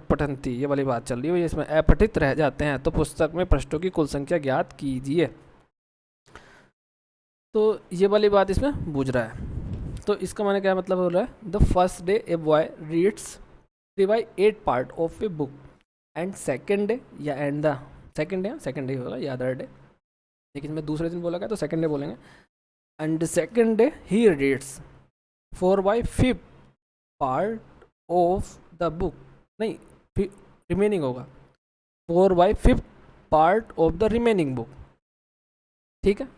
पठंती, ये वाली बात चल रही है, इसमें अपठित रह जाते हैं, तो पुस्तक में पृष्ठों की कुल संख्या ज्ञात कीजिए। तो ये वाली बात इसमें बूझ रहा है, तो इसका मैंने क्या मतलब हो रहा है, the first day a boy reads 3/8 part of a book and second day, या एंड द सेकेंड डे होगा या अदर डे, लेकिन मैं दूसरे दिन बोला गया तो सेकेंड डे बोलेंगे। And second day he reads 4/5 part of the book, नहीं रिमेनिंग होगा, 4/5 part of the remaining book. ठीक है,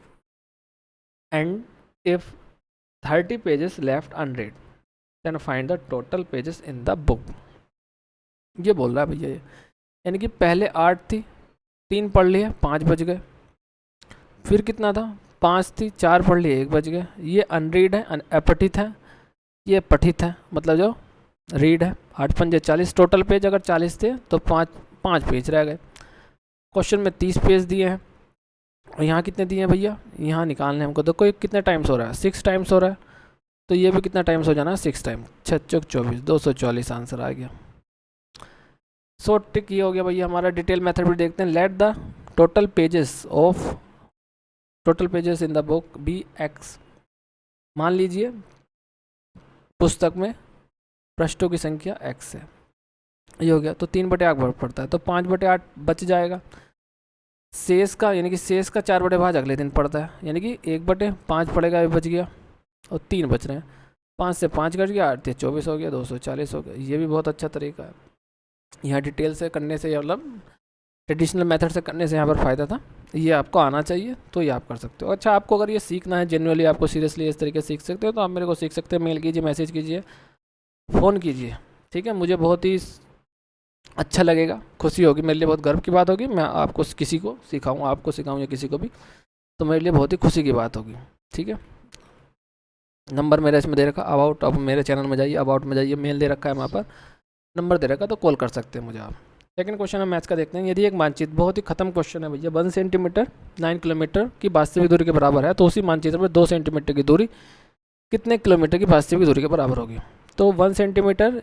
and if 30 pages left unread then find the total pages in the book. ये बोल रहा है भैया, ये यानी कि पहले 8 थी, 3 पढ़ लिए 5 बज गए, फिर कितना था 5 थी, 4 पढ़ लिए 1 बज गए। ये अनरीड है, अपठित है, ये पठित है, मतलब जो रीड है। 8 पंजे 40, टोटल पेज अगर 40 थे तो 5 पेज रह गए। क्वेश्चन में 30 पेज दिए हैं, और यहाँ कितने दिए हैं भैया, यहाँ निकालने हमको, देखो ये कितने टाइम्स हो रहा है, 6 टाइम्स हो रहा है, तो ये भी कितना टाइम्स हो जाना है, 6 टाइम, 6 चौक 24, 240 आंसर आ गया। शॉर्ट ट्रिक ये हो गया भैया हमारा। डिटेल मेथड भी देखते हैं। Let the total pages in the book be x। मान लीजिए पुस्तक में पृष्ठों की संख्या x है, ये हो गया, तो 3/8 पड़ता है, तो 5/8 बच जाएगा। शेष का यानी कि शेष का 4/5 अगले दिन पड़ता है, यानी कि 1/5 पड़ेगा, ये बच गया, और 3 बच रहे हैं, 5 से 5 कट गया, 8 से 24 हो गया, 240 हो गया। ये भी बहुत अच्छा तरीका है। यहाँ डिटेल से करने से मतलब ट्रेडिशनल मेथड से करने से यहाँ पर फ़ायदा था। ये आपको आना चाहिए तो ये आप कर सकते हो। अच्छा, आपको अगर ये सीखना है जेन्युइनली, आपको सीरियसली इस तरीके से सीख सकते हो, तो आप मेरे को सीख सकते हैं। मेल कीजिए, मैसेज कीजिए, फ़ोन कीजिए, ठीक है। मुझे बहुत ही अच्छा लगेगा, खुशी होगी, मेरे लिए बहुत गर्व की बात होगी। मैं आपको किसी को सिखाऊँ, आपको सिखाऊँ या किसी को भी, तो मेरे लिए बहुत ही खुशी की बात होगी, ठीक है। नंबर मेरा इसमें दे रखा, अबाउट, अब मेरे चैनल में जाइए, अबाउट में जाइए, मेल दे रखा है वहाँ पर, नंबर दे रखा है, तो कॉल कर सकते हैं मुझे आप। सेकंड क्वेश्चन हम मैथ्स का देखते हैं। यदि एक मानचित्र, बहुत ही खत्म क्वेश्चन है भैया, 1 सेंटीमीटर 9 किलोमीटर की वास्तविक दूरी के बराबर है, तो उसी मानचित्र पर 2 सेंटीमीटर की दूरी कितने किलोमीटर की वास्तविक दूरी के बराबर होगी। तो 1 centimetre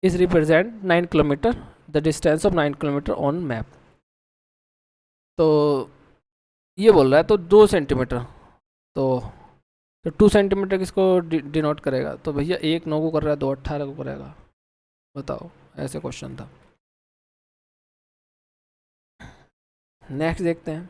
is represent 9 kilometre, the distance of 9 kilometre on map. तो ये बोल रहा है तो 2 सेंटीमीटर, तो 2 सेंटीमीटर किसको डिनोट करेगा। तो भैया 1 9 को कर रहा है, 2 18 को करेगा, बताओ, ऐसे क्वेश्चन था। नेक्स्ट देखते हैं।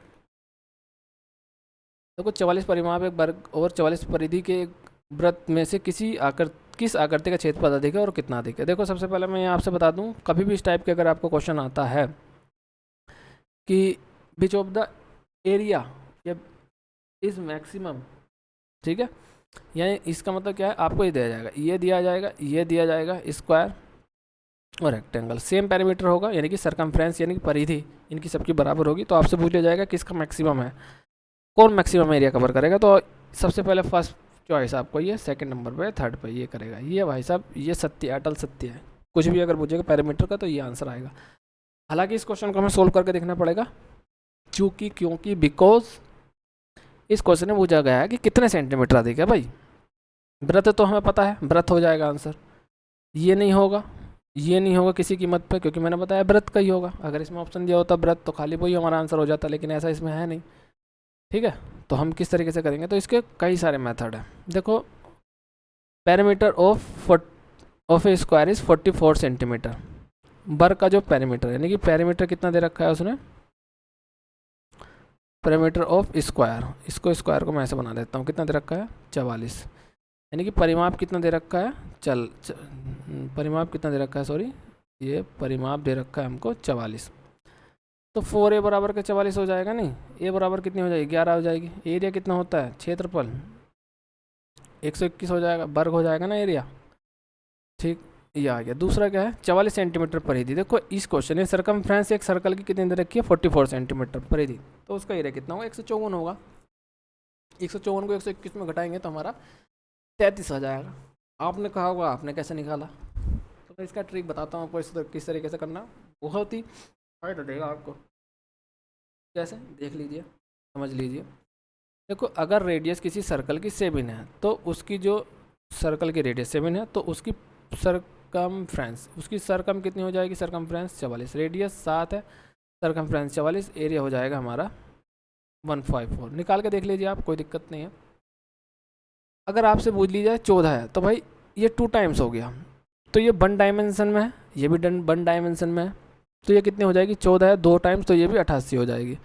देखो 44 परिमाप एक वर्ग और 44 परिधि के एक वृत्त में से किस आकृति का क्षेत्रफल अधिक है और कितना अधिक है। देखो सबसे पहले मैं आपसे बता दूं, कभी भी इस टाइप के अगर आपको क्वेश्चन आता है कि which of the area is maximum, ठीक है, यानी इसका मतलब क्या है, आपको ये दिया जाएगा, ये दिया जाएगा, ये दिया जाएगा, स्क्वायर और रेक्टेंगल सेम पैरामीटर होगा, यानी कि सरकमफ्रेंस यानी कि परिधि इनकी सबकी बराबर होगी। तो आपसे पूछ लिया जाएगा किसका मैक्सिमम है, कौन मैक्सिमम एरिया कवर करेगा। तो सबसे पहले फर्स्ट चॉइस आपको ये, सेकंड नंबर पे, थर्ड पे ये करेगा। ये भाई साहब ये सत्य, अटल सत्य है। कुछ भी अगर पूछेगा पैरामीटर का तो ये आंसर आएगा। हालांकि इस क्वेश्चन को हमें सोल्व करके देखना पड़ेगा, क्योंकि बिकॉज इस क्वेश्चन में पूछा गया है कि कितने सेंटीमीटर अधिक है। भाई वृत्त तो हमें पता है, वृत्त हो जाएगा आंसर। ये नहीं होगा, ये नहीं होगा किसी कीमत पे, क्योंकि मैंने बताया वृत्त का ही होगा। अगर इसमें ऑप्शन दिया होता वृत्त तो खाली वही हमारा आंसर हो जाता, लेकिन ऐसा इसमें है नहीं, ठीक है। तो हम किस तरीके से करेंगे, तो इसके कई सारे मेथड हैं। देखो parameter of A square is 44 centimetre, वर्ग का जो पैरामीटर यानी कि पैरामीटर कितना दे रखा है उसने, पैरामीटर ऑफ स्क्वायर, इसको स्क्वायर को मैं ऐसे बना देता हूँ, कितना दे रखा है 44, यानी कि परिमाप कितना दे रखा है, परिमाप कितना दे रखा है, सॉरी, ये परिमाप दे रखा है हमको 44। तो 4a बराबर का 44 हो जाएगा, नहीं a बराबर कितनी हो जाएगी 11 हो जाएगी। एरिया कितना होता है, क्षेत्रफल 121 हो जाएगा, वर्ग हो जाएगा ना एरिया, ठीक। ये आ गया। दूसरा क्या है, 44 सेंटीमीटर परिधि। देखो इस क्वेश्चन में सरकमफ्रेंस एक सर्कल की कितनी दे रखी है 44 सेंटीमीटर परिधि, तो उसका एरिया कितना होगा 154 होगा। 154 को 121 में घटाएंगे तो हमारा 33 आ जाएगा। आपने कहा होगा आपने कैसे निकाला, तो मैं इसका ट्रिक बताता हूँ आपको, किस तरीके से करना, बहुत ही फायदा देगा आपको। कैसे, देख लीजिए, समझ लीजिए। देखो अगर रेडियस किसी सर्कल की 7 है, तो उसकी जो सर्कल की रेडियस 7 है, तो उसकी सरकमफ्रेंस, उसकी सरकम कितनी हो जाएगी, सरकमफ्रेंस 44, रेडियस 7 है, सरकमफ्रेंस 44, एरिया हो जाएगा हमारा 154। निकाल के देख लीजिए आप, कोई दिक्कत नहीं है। अगर आपसे पूछ ली जाए 14 है, तो भाई ये 2 टाइम्स हो गया, तो ये 1 डायमेंशन में है, ये भी 1 डायमेंशन में है, तो ये कितनी हो जाएगी 14 है 2 टाइम्स, तो ये भी 88 हो जाएगी।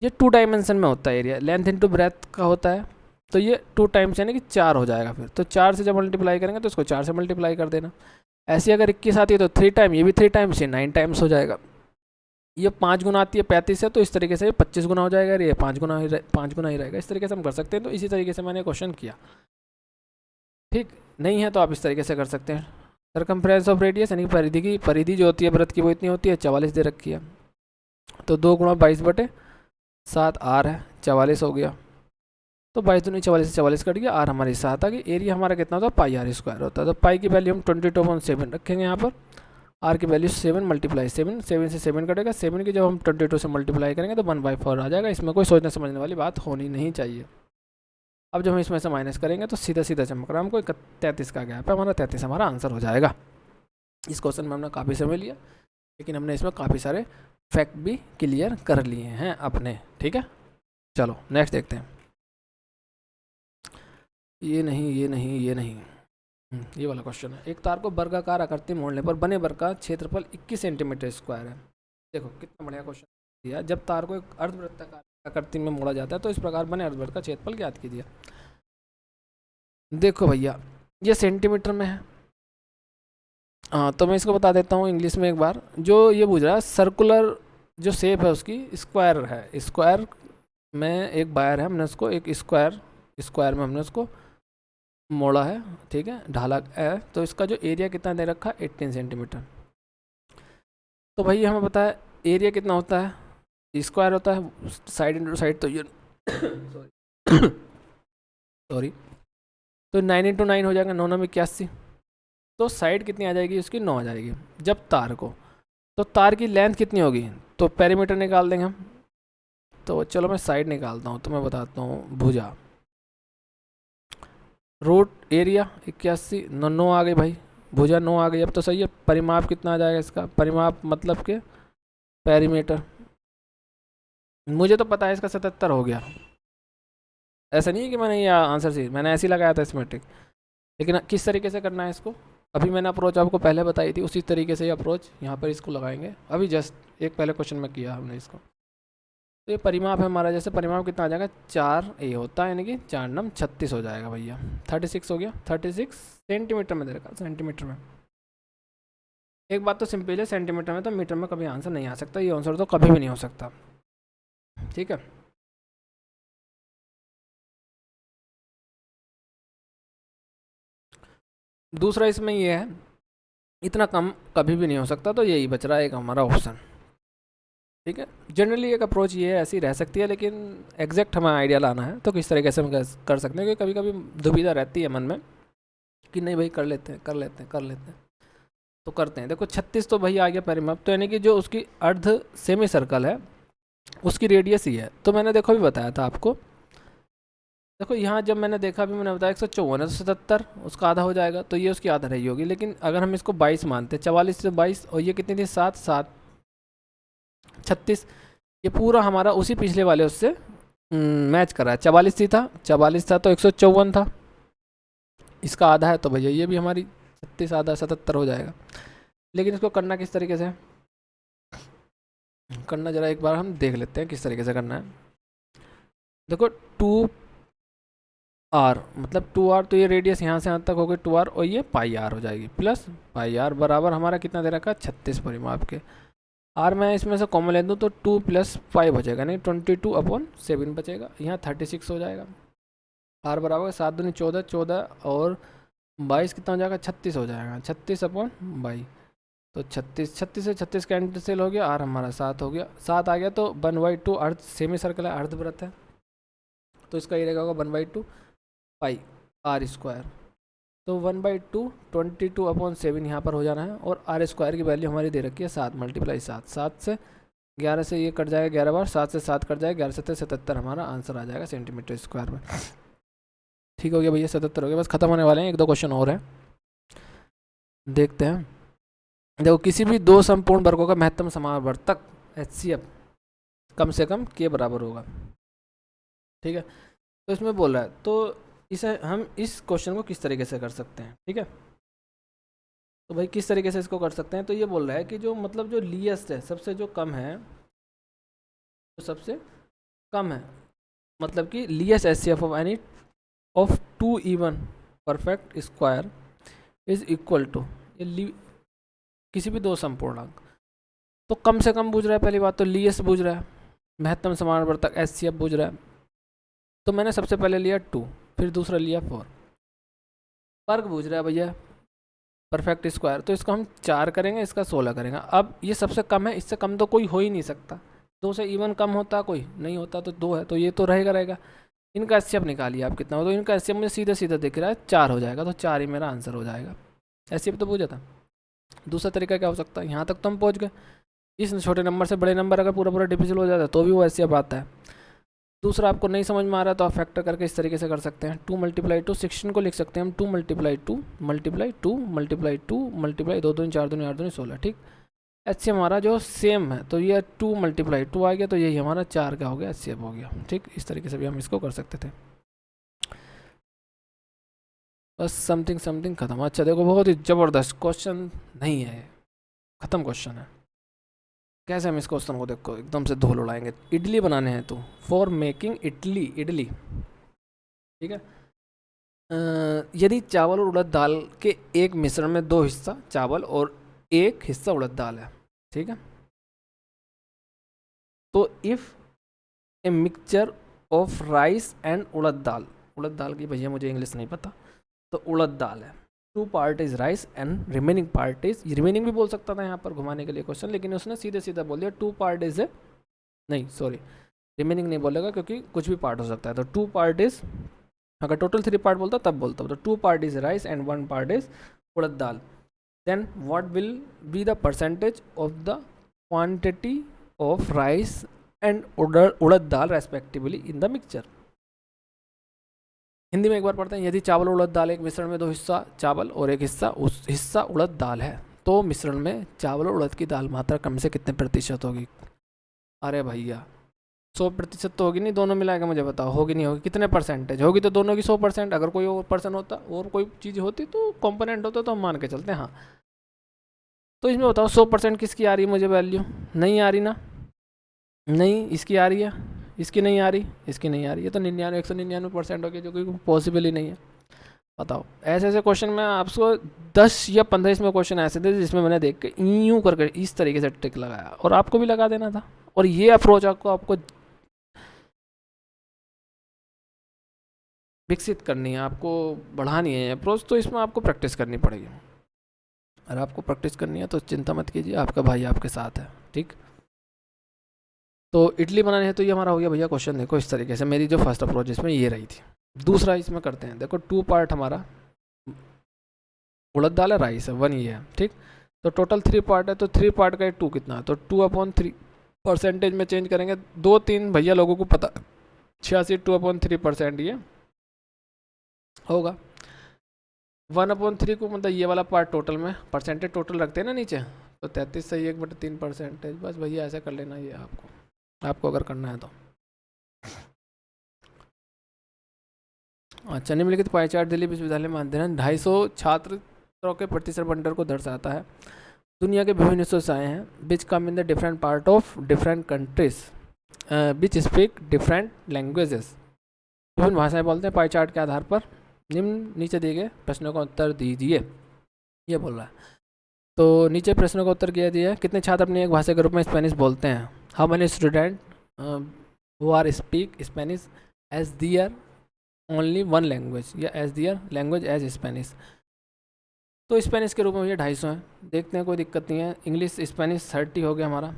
ये 2 डायमेंशन में होता है एरिया, लेंथ इंटू ब्रेथ का होता है, तो ये 2 टाइम्स यानी कि 4 हो जाएगा। फिर तो 4 से जब मल्टीप्लाई करेंगे तो इसको 4 से मल्टीप्लाई कर देना। ऐसे अगर 21 आती है तो 3 टाइम, ये भी 3 टाइम्स, ये 9 टाइम्स हो जाएगा। ये 5 गुना आती है 35 है, तो इस तरीके से 25 गुना हो जाएगा, ये 5 गुना ही रहेगा। इस तरीके से हम कर सकते हैं। तो इसी तरीके से मैंने क्वेश्चन किया, ठीक। नहीं है तो आप इस तरीके से कर सकते हैं। सरकमफ्रेंस ऑफ रेडियस यानी परिधि जो होती है वृत्त की, वो इतनी होती है 44 दे रखी है, तो 2 गुणा 22/7 आर है, 44 हो गया। तो 22 दूनी 44 से 44 कट गया, आर हमारी 7 आ गई। एरिया हमारा कितना होता है, पाई आर स्क्वायर होता है। तो पाई की वैल्यू हम 22/7 रखेंगे यहाँ पर, आर की वैल्यू 7 मल्टीप्लाई 7, 7 से 7 कटेगा, 7 की जब हम 22 से मल्टीप्लाई करेंगे तो 1/4 आ जाएगा। इसमें कोई सोचने समझने वाली बात होनी नहीं चाहिए। अब जब हम इसमें से माइनस करेंगे तो सीधा सीधा चमक रहा है हमको 33 का गैप है हमारा, 33 हमारा आंसर हो जाएगा। इस क्वेश्चन में हमने काफ़ी समय लिया, लेकिन हमने इसमें काफ़ी सारे फैक्ट भी क्लियर कर लिए हैं अपने, ठीक है। चलो नेक्स्ट देखते हैं। ये नहीं, ये नहीं, ये नहीं, ये वाला क्वेश्चन है। एक तार को वर्गाकार आकृति मोड़ने पर बने वर्ग का क्षेत्रफल 21 सेंटीमीटर स्क्वायर है। देखो कितना बढ़िया क्वेश्चन दिया। जब तार को एक अर्धवृत्ताकार आकृति में मोड़ा जाता है तो इस प्रकार बने अर्धवृत्त का क्षेत्रफल ज्ञात कीजिए। देखो भैया ये सेंटीमीटर में है, हाँ, तो मैं इसको बता देता हूँ इंग्लिश में एक बार। जो ये पूछ रहा है सर्कुलर जो शेप है उसकी स्क्वायर है, स्क्वायर में एक बायर है, हमने उसको एक स्क्वायर स्क्वायर में हमने उसको मोड़ा है, ठीक है, ढाला है। तो इसका जो एरिया कितना दे रखा है 18 सेंटीमीटर। तो भाई हमें पता है एरिया कितना होता है, स्क्वायर होता है साइड इंटू साइड, तो ये सॉरी तो 9 × 9 हो जाएगा, 9 9 81। तो साइड कितनी आ जाएगी उसकी, 9 आ जाएगी। जब तार को, तो तार की लेंथ कितनी होगी, तो पेरीमीटर निकाल देंगे हम। तो चलो मैं साइड निकालता हूँ, तो मैं बताता हूँ भुजा रूट एरिया 81, 9 आ गई भाई, भुजा 9 आ गई। अब तो सही है। परिमाप कितना आ जाएगा इसका, परिमाप मतलब के पेरीमीटर, मुझे तो पता है इसका 77 हो गया। ऐसा नहीं है कि मैंने ये आंसर सी मैंने ऐसे ही लगाया था इसमेट्रिक, लेकिन किस तरीके से करना है इसको, अभी मैंने अप्रोच आपको पहले बताई थी, उसी तरीके से अप्रोच यहाँ पर इसको लगाएंगे। अभी जस्ट एक पहले क्वेश्चन में किया हमने इसको। तो ये परिमाप है हमारा, जैसे परिमाप कितना आ जाएगा 4 ए होता है, यानी कि 4 नम 36 हो जाएगा भैया। 36 हो गया, 36 सेंटीमीटर में दे रखा, सेंटीमीटर में। एक बात तो सिंपल है, सेंटीमीटर में तो मीटर में कभी आंसर नहीं आ सकता, ये आंसर तो कभी भी नहीं हो सकता, ठीक है। दूसरा इसमें ये है, इतना कम कभी भी नहीं हो सकता, तो यही बच रहा है एक हमारा ऑप्शन, ठीक है। जनरली एक अप्रोच ये है, ऐसी रह सकती है, लेकिन एग्जैक्ट हमें आइडिया लाना है तो किस तरीके से हम कर सकते हैं, क्योंकि कभी कभी दुविधा रहती है मन में कि नहीं भाई कर लेते हैं कर लेते हैं कर लेते हैं, तो करते हैं। देखो 36 तो भाई आ गया परिमाप, तो यानी कि जो उसकी अर्ध सेमी सर्कल है उसकी रेडियस ही है। तो मैंने देखो भी बताया था आपको, देखो यहाँ जब मैंने देखा भी मैंने बताया 154 है, तो 77 उसका आधा हो जाएगा, तो ये उसकी आधा रही होगी। लेकिन अगर हम इसको 22 मानते, 44 से 22, और ये कितनी थी 7 7 36, ये पूरा हमारा उसी पिछले वाले उससे मैच कर रहा है। 44 था तो 154 था, इसका आधा है, तो भैया ये भी हमारी 36 आधा 77 हो जाएगा। लेकिन इसको करना किस तरीके से करना, जरा एक बार हम देख लेते हैं किस तरीके से करना है। देखो 2r मतलब 2r, तो ये रेडियस यहाँ से यहाँ तक हो गई 2r, और ये पाई आर हो जाएगी, प्लस पाई आर बराबर हमारा कितना दे रखा है 36 परिमाप के। आर मैं इसमें से कॉमन ले दूँ तो 2 + 5 बचेगा, नहीं 22/7 बचेगा, यहाँ 36 हो जाएगा। आर बराबर 7 दूनी 14, 14 और 22 कितना हो जाएगा 36 हो जाएगा, 36/22। तो 36 से 36 कैंसिल हो गया, आर हमारा 7 हो गया, 7 आ गया, तो 1/2 अर्ध सेमी सर्कल है, अर्धवृत्त है, तो इसका ये रहेगा 1/2 पाई आर स्क्वायर। तो 1/2 22/7 यहाँ पर हो जाना है, और आर स्क्वायर की वैल्यू हमारी दे रखी है 7 × 7, 7 से 11 से ये कट जाएगा 11 बार, 7 से 7 कट जाएगा, 11 7 77 हमारा आंसर आ जाएगा सेंटीमीटर स्क्वायर में। ठीक हो गया भैया, 77 हो गया, बस खत्म होने वाले हैं, 1 2 क्वेश्चन और है, देखते हैं। देखो किसी भी दो संपूर्ण वर्गों का महत्तम समावर्तक HCF कम से कम के बराबर होगा, ठीक है। तो इसमें बोल रहा है, तो इसे हम इस क्वेश्चन को किस तरीके से कर सकते हैं, ठीक है। तो भाई किस तरीके से इसको कर सकते हैं, तो ये बोल रहा है कि जो मतलब जो लीएस्ट है, सबसे जो कम है, तो सबसे कम है, मतलब कि least HCF of any of 2 even perfect square is equal to, किसी भी दो संपूर्णांक, तो कम से कम पूछ रहा है, पहली बात तो लीएस्ट पूछ रहा है, महत्तम समावर्तक HCF पूछ रहा है। तो मैंने सबसे पहले लिया 2, फिर दूसरा लिया 4, वर्ग पूछ रहा है भैया परफेक्ट स्क्वायर, तो इसको हम 4 करेंगे, इसका 16 करेंगे। अब ये सबसे कम है, इससे कम तो कोई हो ही नहीं सकता, 2 से इवन कम होता कोई नहीं होता, तो 2 है, तो ये तो रहेगा। इनका HCF निकालिए आप कितना हो, तो इनका HCF मुझे सीधा सीधा दिख रहा है 4 हो जाएगा, तो 4 ही मेरा आंसर हो जाएगा। HCF तो पूछा था। दूसरा तरीका क्या हो सकता है, यहाँ तक तो हम पहुँच गए, इस छोटे नंबर से बड़े नंबर अगर पूरा डिविजन हो जाता है तो भी वो HCF आता है। दूसरा आपको नहीं समझ में आ रहा तो आप फैक्टर करके इस तरीके से कर सकते हैं, 2 × 2 16 को लिख सकते हैं हम 2 × 2 × 2 × 2 × 2 2 4 2 8 2 16, ठीक। HCF हमारा जो सेम है, तो ये 2 × 2 आ गया, तो यही हमारा 4 का हो गया, HCF हो गया, ठीक। इस तरीके से भी हम इसको कर सकते थे। बस समथिंग खत्म। अच्छा देखो बहुत ही ज़बरदस्त क्वेश्चन नहीं है, ख़त्म क्वेश्चन है। कैसे हम इस क्वेश्चन को देखो एकदम से धूल उड़ाएंगे। इडली बनाने हैं तो फॉर मेकिंग इडली, ठीक है। यदि चावल और उड़द दाल के एक मिश्रण में 2 हिस्सा चावल और 1 हिस्सा उड़द दाल है, ठीक है, तो if a mixture of rice and urad dal की भैया मुझे इंग्लिश नहीं पता, तो उड़द दाल है, 2 part is rice and remaining part is, remaining भी बोल सकता था यहाँ पर घुमाने के लिए क्वेश्चन, लेकिन उसने सीधे सीधा बोल दिया 2 पार्ट इज ए, नहीं सॉरी रिमेनिंग नहीं बोलेगा क्योंकि कुछ भी पार्ट हो सकता है, तो 2 पार्ट इज, अगर टोटल 3 पार्ट बोलता तब बोलता हूँ, तो 2 part is rice and 1 part is urad dal, then what will be the percentage of the quantity of rice and urad dal respectively in the mixture. Hindi में एक बार पढ़ते हैं, यदि चावल उड़द दाल एक मिश्रण में 2 हिस्सा चावल और 1 हिस्सा हिस्सा उड़द दाल है, तो मिश्रण में चावल और उड़द की दाल मात्रा कम से कितने प्रतिशत होगी? अरे भैया 100% तो होगी नहीं, दोनों मिलाकर मुझे बताओ, होगी नहीं होगी, कितने परसेंटेज होगी? तो दोनों की 100%, अगर कोई और पर्सन होता और कोई चीज़ होती तो कंपोनेंट होता तो हम मान के चलते हैं, हाँ। तो इसमें बताओ 100% किसकी आ रही है मुझे वैल्यू? नहीं आ रही ना, नहीं इसकी आ रही है, इसकी नहीं आ रही, इसकी नहीं आ रही है, तो 199% हो गया, जो कि पॉसिबल ही नहीं है। बताओ, ऐसे ऐसे क्वेश्चन में आपको 10 या 15 इसमें क्वेश्चन ऐसे थे जिसमें मैंने देख के यूँ करके इस तरीके से ट्रिक लगाया, और आपको भी लगा देना था। और ये अप्रोच आपको विकसित करनी है, आपको बढ़ानी है अप्रोच, तो इसमें आपको प्रैक्टिस करनी पड़ेगी। और आपको प्रैक्टिस करनी है तो चिंता मत कीजिए, आपका भाई आपके साथ है, ठीक। तो इडली बनाने है, तो ये हमारा हो गया भैया क्वेश्चन। देखो इस तरीके से मेरी जो फर्स्ट अप्रोच इसमें ये रही थी। दूसरा इसमें करते हैं, देखो 2 पार्ट हमारा उड़द दाल है, राइस है, 1 ये है, ठीक। तो टोटल 3 पार्ट है, तो 3 पार्ट का 2 कितना है? तो 2/3 परसेंटेज में चेंज करेंगे। 2-3 भैया लोगों को पता, 86 2/3% ये होगा। 1/3 को मतलब ये वाला पार्ट टोटल में परसेंटेज टोटल रखते हैं ना नीचे, तो 33 सही 1/3%। बस भैया ऐसा कर लेना, ये आपको अगर करना है तो। अच्छा, निम्नलिखित पाई चार्ट दिल्ली विश्वविद्यालय में अध्ययन 250 छात्रों के प्रतिशत बंटवारे को दर्शाता है। दुनिया के विभिन्न हिस्सों से आए हैं, which come in the different part of different countries which speak different languages. विभिन्न भाषाएं बोलते हैं पाई चार्ट के आधार पर। निम्न नीचे दिए गए प्रश्नों का उत्तर दीजिए, ये बोल रहा है। तो नीचे प्रश्नों का उत्तर किया दिया है, कितने छात्र अपनी एक भाषा के रूप में स्पेनिश बोलते हैं? How many student who are speak Spanish as their only 1 language, या as their language as Spanish. तो स्पेनिश के रूप में ये 250 है, देखते हैं, कोई दिक्कत नहीं है। इंग्लिश स्पेनिश 30 हो गया हमारा,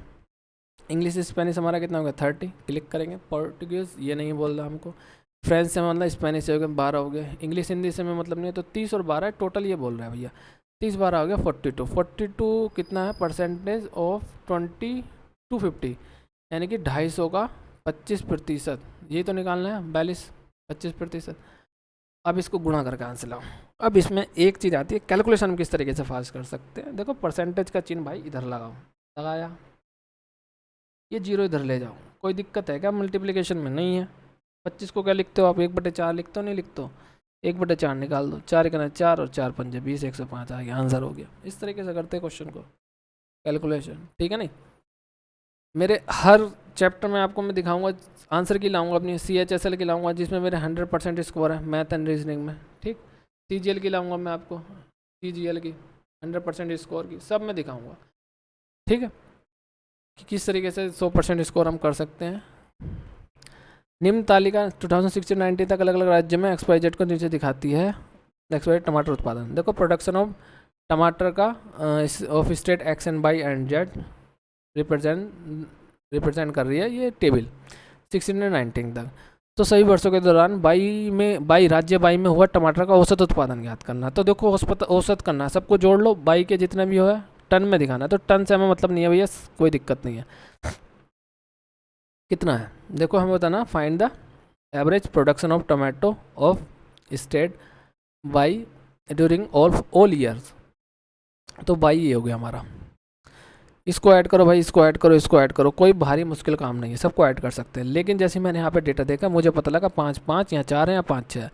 इंग्लिश स्पेनिश हमारा कितना हो गया? 30, क्लिक करेंगे। पोर्टुगीज ये नहीं बोल रहा हमको, फ्रेंच से मतलब स्पेनिश से हो गया 12 हो गए, इंग्लिश हिंदी से में मतलब नहीं है, तो 30 और 12 टोटल ये बोल रहा है भैया, 30-12 हो गया 42 कितना है परसेंटेज ऑफ 20 to 50, यानी कि 250 का 25%, यही तो निकालना है, 42 25%। अब इसको गुणा करके आंसर लाओ। अब इसमें एक चीज़ आती है, कैलकुलेशन हम किस तरीके से फास्ट कर सकते हैं। देखो परसेंटेज का चिन्ह भाई इधर लगाओ, लगाया, ये 0 इधर ले जाओ, कोई दिक्कत है क्या? मल्टीप्लिकेशन में नहीं है। 25 को क्या लिखते हो आप? 1/4 लिखते हो, नहीं लिखते हो? 1/4 निकाल दो, 4 का 4 और 4 पंजे 20, 105 आ गया, आंसर हो गया। इस तरीके से करते हैं क्वेश्चन को कैलकुलेशन, ठीक है। नहीं, मेरे हर चैप्टर में आपको मैं दिखाऊंगा, आंसर की लाऊंगा, अपनी CHSL की लाऊंगा जिसमें मेरे 100% स्कोर है मैथ एंड रीजनिंग में, ठीक। CGL की लाऊंगा मैं आपको, CGL की 100% स्कोर की, सब मैं दिखाऊंगा, ठीक है, कि किस तरीके से 100% स्कोर हम कर सकते हैं। निम्न तालिका 2016-19 तक अलग अलग राज्य में XYZ को नीचे दिखाती है। XYZ टमाटर उत्पादन, देखो प्रोडक्शन ऑफ टमाटर का of state X and Y and Z represent कर रही है ये टेबल 16-19 तक। तो सही वर्षों के दौरान राज्य 22 में हुआ टमाटर का औसत उत्पादन ज्ञात करना। तो देखो औसत करना है, सबको जोड़ लो, 22 के जितने भी हो टन में दिखाना है, तो टन से हमें मतलब नहीं है भैया, कोई दिक्कत नहीं है। कितना है देखो हमें बताना, find the average production of tomato of state by during all years. तो बाई ये हो गया हमारा, इसको ऐड करो भाई, इसको ऐड करो, इसको ऐड करो, कोई भारी मुश्किल काम नहीं है, सबको ऐड कर सकते हैं। लेकिन जैसे मैंने यहाँ पे डेटा देखा, मुझे पता लगा 5-5 या 4 है या 5-6,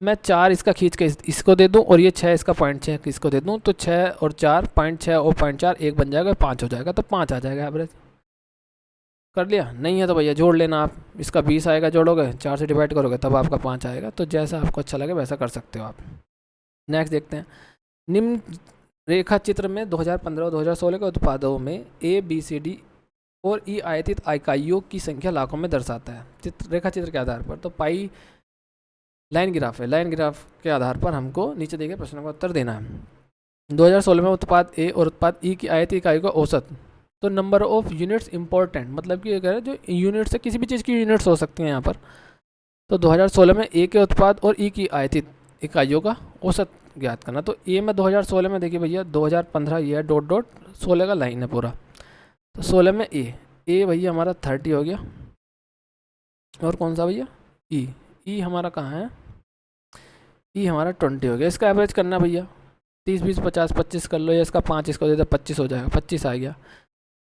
मैं 4 इसका खींच के इसको दे दूँ और ये 6 इसका 0.6 इसको दे दूँ, तो 6 और 4 0.6 और 0.4 1 बन जाएगा, 5 हो जाएगा, तो 5 आ जाएगा एवरेज। कर लिया, नहीं है तो भैया जोड़ लेना आप, इसका 20 आएगा, जोड़ोगे 4 से डिवाइड करोगे तब आपका 5 आएगा। तो जैसा आपको अच्छा लगे वैसा कर सकते हो आप। नेक्स्ट देखते हैं, निम्न रेखा चित्र में 2015 और 2016 के उत्पादों में ए बी सी डी और ई आयतित इकाइयों की संख्या लाखों में दर्शाता है रेखा चित्र के आधार पर। तो पाई लाइन ग्राफ है, लाइन ग्राफ के आधार पर हमको नीचे दिए गए प्रश्नों का उत्तर देना है। 2016 में उत्पाद ए और उत्पाद ई की आयतित इकाइयों का औसत, तो नंबर ऑफ यूनिट्स इंपॉर्टेंट, मतलब कि अगर जो यूनिट्स है किसी भी चीज़ की यूनिट्स हो सकती हैं यहाँ पर। तो 2016 में ए के उत्पाद और ई की आयतित इकाइयों का औसत ज्ञात करना। तो ए में 2016 में देखिए भैया 2015 ये है डॉट डॉट 16 का लाइन है पूरा। तो 16 में ए भैया हमारा 30 हो गया, और कौन सा भैया ई हमारा कहाँ है, ई हमारा 20 हो गया। इसका एवरेज करना भैया 30 20 50 25 कर लो, या इसका 5 इसको दे दो 25 हो जाएगा, 25 आ गया।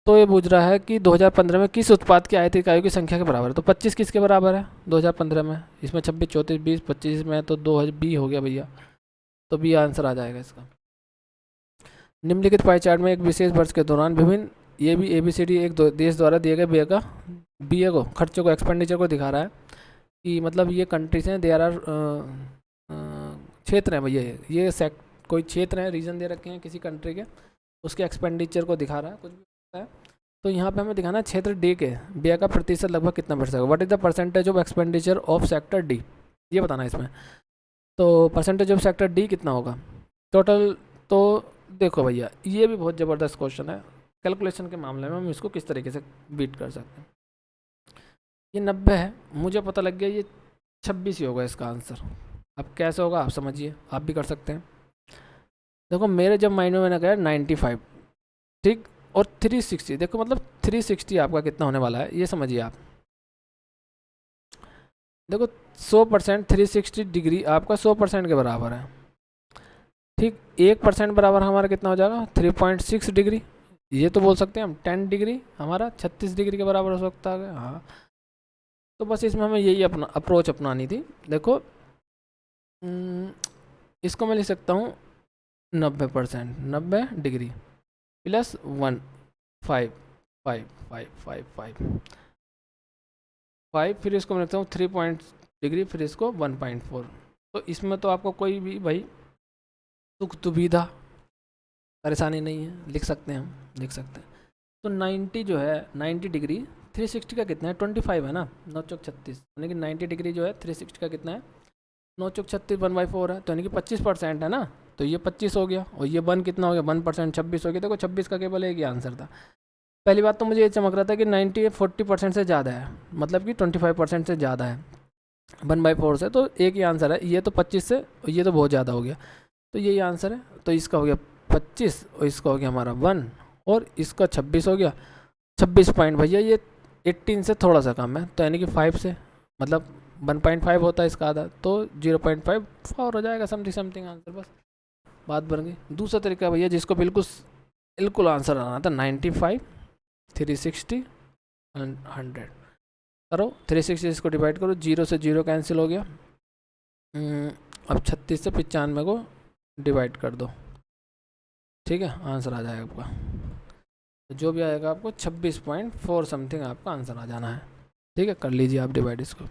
तो ये पूछ रहा है कि 2015 में किस उत्पाद की आयतित इकाइयों की संख्या के बराबर है। तो 25 किसके बराबर है 2015 में, इसमें 26 34 20 25 में, तो 2 बी हो गया भैया। तो बी आंसर आ जाएगा इसका। निम्नलिखित पाई चार्ट में एक विशेष वर्ष के दौरान विभिन्न ये भी ABCD एक देश द्वारा दिए गए बीए को खर्चों को एक्सपेंडिचर को दिखा रहा है कि मतलब ये कंट्रीज हैं, दे आर क्षेत्र हैं भैया, ये कोई क्षेत्र है, रीजन दे रखे हैं किसी कंट्री के, उसके एक्सपेंडिचर को दिखा रहा है, कुछ भी होता है। तो यहाँ पे हमें दिखाना है क्षेत्र डी के व्यय का प्रतिशत लगभग कितना बढ़ सकेगा। What is the percentage of expenditure of sector D, ये बताना है इसमें। तो परसेंटेज ऑफ सेक्टर डी कितना होगा टोटल। तो देखो भैया ये भी बहुत ज़बरदस्त क्वेश्चन है, कैलकुलेशन के मामले में हम इसको किस तरीके से बीट कर सकते हैं। ये 90 है, मुझे पता लग गया ये 26 ही होगा इसका आंसर। अब कैसे होगा आप समझिए, आप भी कर सकते हैं। देखो मेरे जब माइंड में मैंने कहा 95 ठीक, और 360, देखो मतलब 360 आपका कितना होने वाला है ये समझिए आप। देखो 100% 360 डिग्री आपका 100% के बराबर है ठीक। 1% बराबर हमारा कितना हो जाएगा 3.6 डिग्री, ये तो बोल सकते हैं हम 10 डिग्री हमारा 36 डिग्री के बराबर हो सकता है। हाँ तो बस इसमें हमें यही अपना अप्रोच अपनानी थी। देखो इसको मैं लिख सकता हूँ 90%, 90 डिग्री प्लस 1 5 5 5 5 5 5, फिर इसको मैं लिखता हूँ 3 डिग्री, फिर इसको 1.4। तो इसमें तो आपको कोई भी भाई सुख दुविधा परेशानी नहीं है, लिख सकते हैं हम, लिख सकते हैं। तो 90 जो है 90 डिग्री 360 का कितना है 25 है ना, 9 चौक 36, यानी कि 90 डिग्री जो है 360 का कितना है 9 चौक 36 1/4 है, तो यानी कि 25% है ना। तो ये 25 हो गया, और ये 1 कितना हो गया 1%, 26 हो गया। देखो 26 का केवल एक ही आंसर था। पहली बात तो मुझे ये चमक रहा था कि 90 40% से ज़्यादा है, मतलब कि 25% से ज़्यादा है 1/4 से, तो एक ही आंसर है। ये तो 25 से, ये तो बहुत ज़्यादा हो गया, तो यही आंसर है। तो इसका हो गया 25 और इसका हो गया हमारा 1 और इसका 26 हो गया। 26 पॉइंट भैया ये 18 से थोड़ा सा कम है, तो यानी कि 5 से मतलब 1.5 होता है इसका आधा, तो 0.54 हो जाएगा समथिंग आंसर। बस बात बन गई। दूसरा तरीका भैया जिसको बिल्कुल आंसर आना था 95 360 100 करो, 360 इसको डिवाइड करो, 0 से 0 कैंसिल हो गया। अब 36 से 95 को डिवाइड कर दो, ठीक है, आंसर आ जाएगा आपका। तो जो भी आएगा आपको 26.4 समथिंग आपका आंसर आ जाना है, ठीक है। कर लीजिए आप डिवाइड, इसको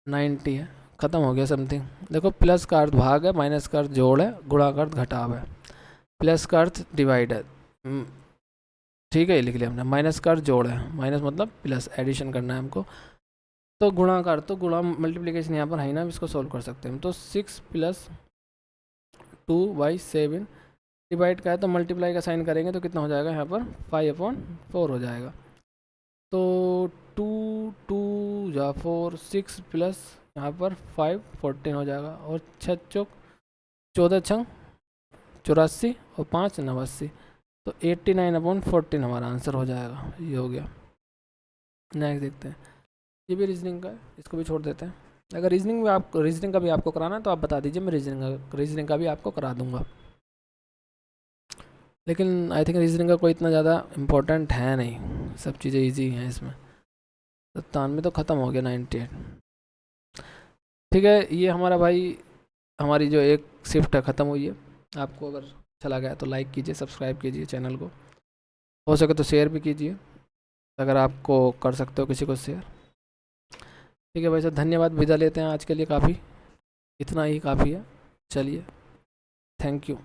90 है, ख़त्म हो गया समथिंग। देखो प्लस का अर्थ भाग है, माइनस का अर्थ जोड़ है, गुणा का अर्थ घटाव है, प्लस का अर्थ डिवाइड है, ठीक है, ये लिख लिया हमने। माइनस का अर्थ जोड़ है, माइनस मतलब प्लस, एडिशन करना है हमको। तो गुणा का अर्थ, तो गुणा मल्टीप्लिकेशन यहाँ पर है ना, इसको सॉल्व कर सकते हैं हम। तो 6 + 2/7 डिवाइड का है, तो मल्टीप्लाई का साइन करेंगे तो कितना हो जाएगा यहाँ पर 5/4 हो जाएगा। तो 2 2 या 4 6 प्लस यहाँ पर 5 14 हो जाएगा, और 6 चौक 14 छंग 84 और 5 89, तो 89/14 हमारा आंसर हो जाएगा। ये हो गया। नेक्स्ट देखते हैं, ये भी रीजनिंग का है, इसको भी छोड़ देते हैं। अगर रीजनिंग का भी आपको कराना है तो आप बता दीजिए, मैं रीजनिंग का भी आपको करा दूंगा। लेकिन आई थिंक रीजनिंग का कोई इतना ज़्यादा इम्पोर्टेंट है नहीं, सब चीज़ें इजी हैं इसमें। 97 तो ख़त्म हो गया 98, ठीक है। ये हमारा भाई हमारी जो एक शिफ्ट है ख़त्म हुई है। आपको अगर अच्छा लगा है तो लाइक कीजिए, सब्सक्राइब कीजिए चैनल को, हो सके तो शेयर भी कीजिए। अगर आपको कर सकते हो किसी को शेयर। ठीक है भाई साहब, धन्यवाद, विदा लेते हैं आज के लिए, काफ़ी इतना ही काफ़ी है। चलिए, थैंक यू।